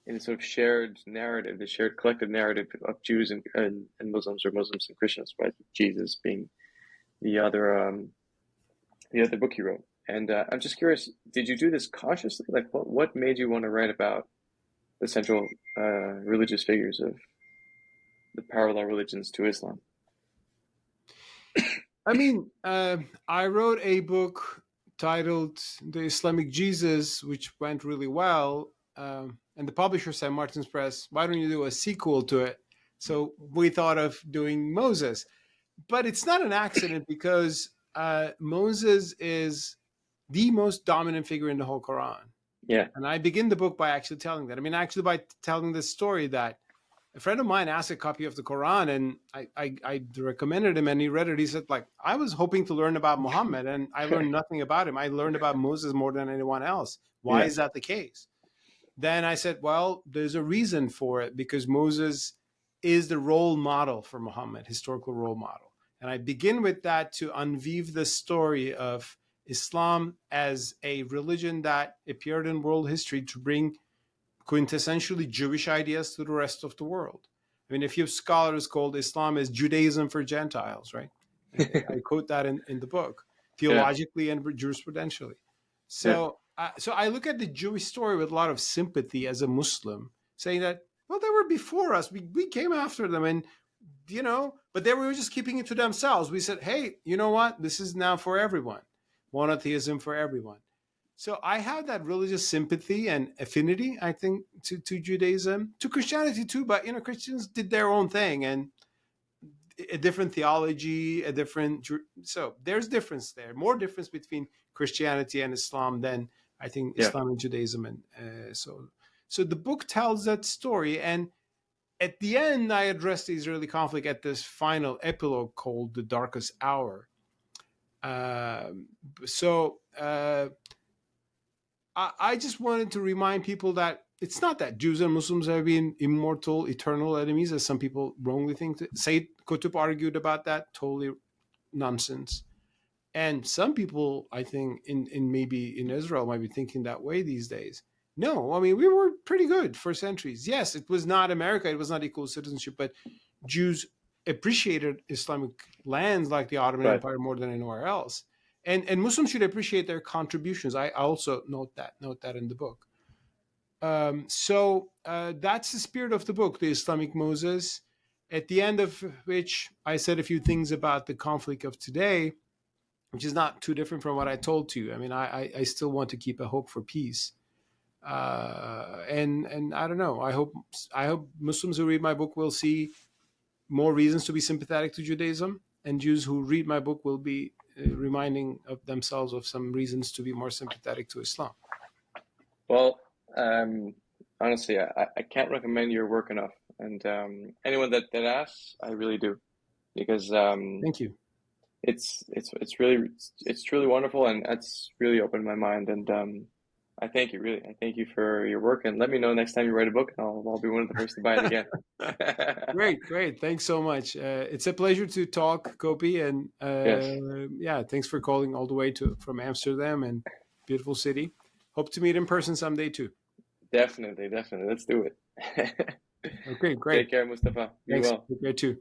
a sort of shared narrative, the shared collective narrative of Jews and Muslims, or Muslims and Christians, right? Jesus being the other book you wrote. And I'm just curious, did you do this consciously? Like, what made you want to write about the central religious figures of the parallel religions to Islam? I mean, I wrote a book titled The Islamic Jesus, which went really well. And the publisher said, Martin's Press, why don't you do a sequel to it? So we thought of doing Moses. But it's not an accident because Moses is the most dominant figure in the whole Quran. Yeah. And I begin the book by actually telling that. I mean, actually by telling this story that a friend of mine asked a copy of the Quran, and I recommended him, and he read it. He said, like, I was hoping to learn about Muhammad, and I learned nothing about him. I learned about Moses more than anyone else. Why is that the case? Then I said, well, there's a reason for it, because Moses is the role model for Muhammad, historical role model. And I begin with that to unweave the story of Islam as a religion that appeared in world history to bring quintessentially Jewish ideas to the rest of the world. I mean, a few scholars called Islam as Judaism for Gentiles, right? I quote that in the book, theologically and jurisprudentially. So I look at the Jewish story with a lot of sympathy as a Muslim, saying that, well, they were before us. We came after them, and, but they were just keeping it to themselves. We said, hey, you know what? This is now for everyone. Monotheism for everyone. So I have that religious sympathy and affinity, I think, to Judaism, to Christianity too. But, Christians did their own thing, and a different theology, so there's difference there, more difference between Christianity and Islam than I think Islam and Judaism. And so the book tells that story. And at the end, I address the Israeli conflict at this final epilogue called The Darkest Hour. I just wanted to remind people that it's not that Jews and Muslims have been immortal, eternal enemies, as some people wrongly think. Sayyid Qutb argued about that. Totally nonsense. And some people, I think, maybe in Israel might be thinking that way these days. No, I mean, we were pretty good for centuries. Yes, it was not America. It was not equal citizenship, but Jews appreciated Islamic lands like the Ottoman Empire more than anywhere else. And Muslims should appreciate their contributions. I also note that in the book. So that's the spirit of the book, the Islamic Moses, at the end of which I said a few things about the conflict of today, which is not too different from what I told you. I mean, I still want to keep a hope for peace. And I don't know. I hope Muslims who read my book will see more reasons to be sympathetic to Judaism, and Jews who read my book will be reminding of themselves of some reasons to be more sympathetic to Islam. Well, honestly, I can't recommend your work enough, and anyone that asks, I really do, because Thank you. it's truly wonderful, and that's really opened my mind, and I thank you, really. I thank you for your work, and let me know next time you write a book, and I'll be one of the first to buy it again. Great. Thanks so much. It's a pleasure to talk, Kopi, and Yes, yeah, thanks for calling all the way from Amsterdam, and beautiful city. Hope to meet in person someday too. definitely. Let's do it. Okay, great. Take care, Mustafa. Be Thanks. well. Take care too.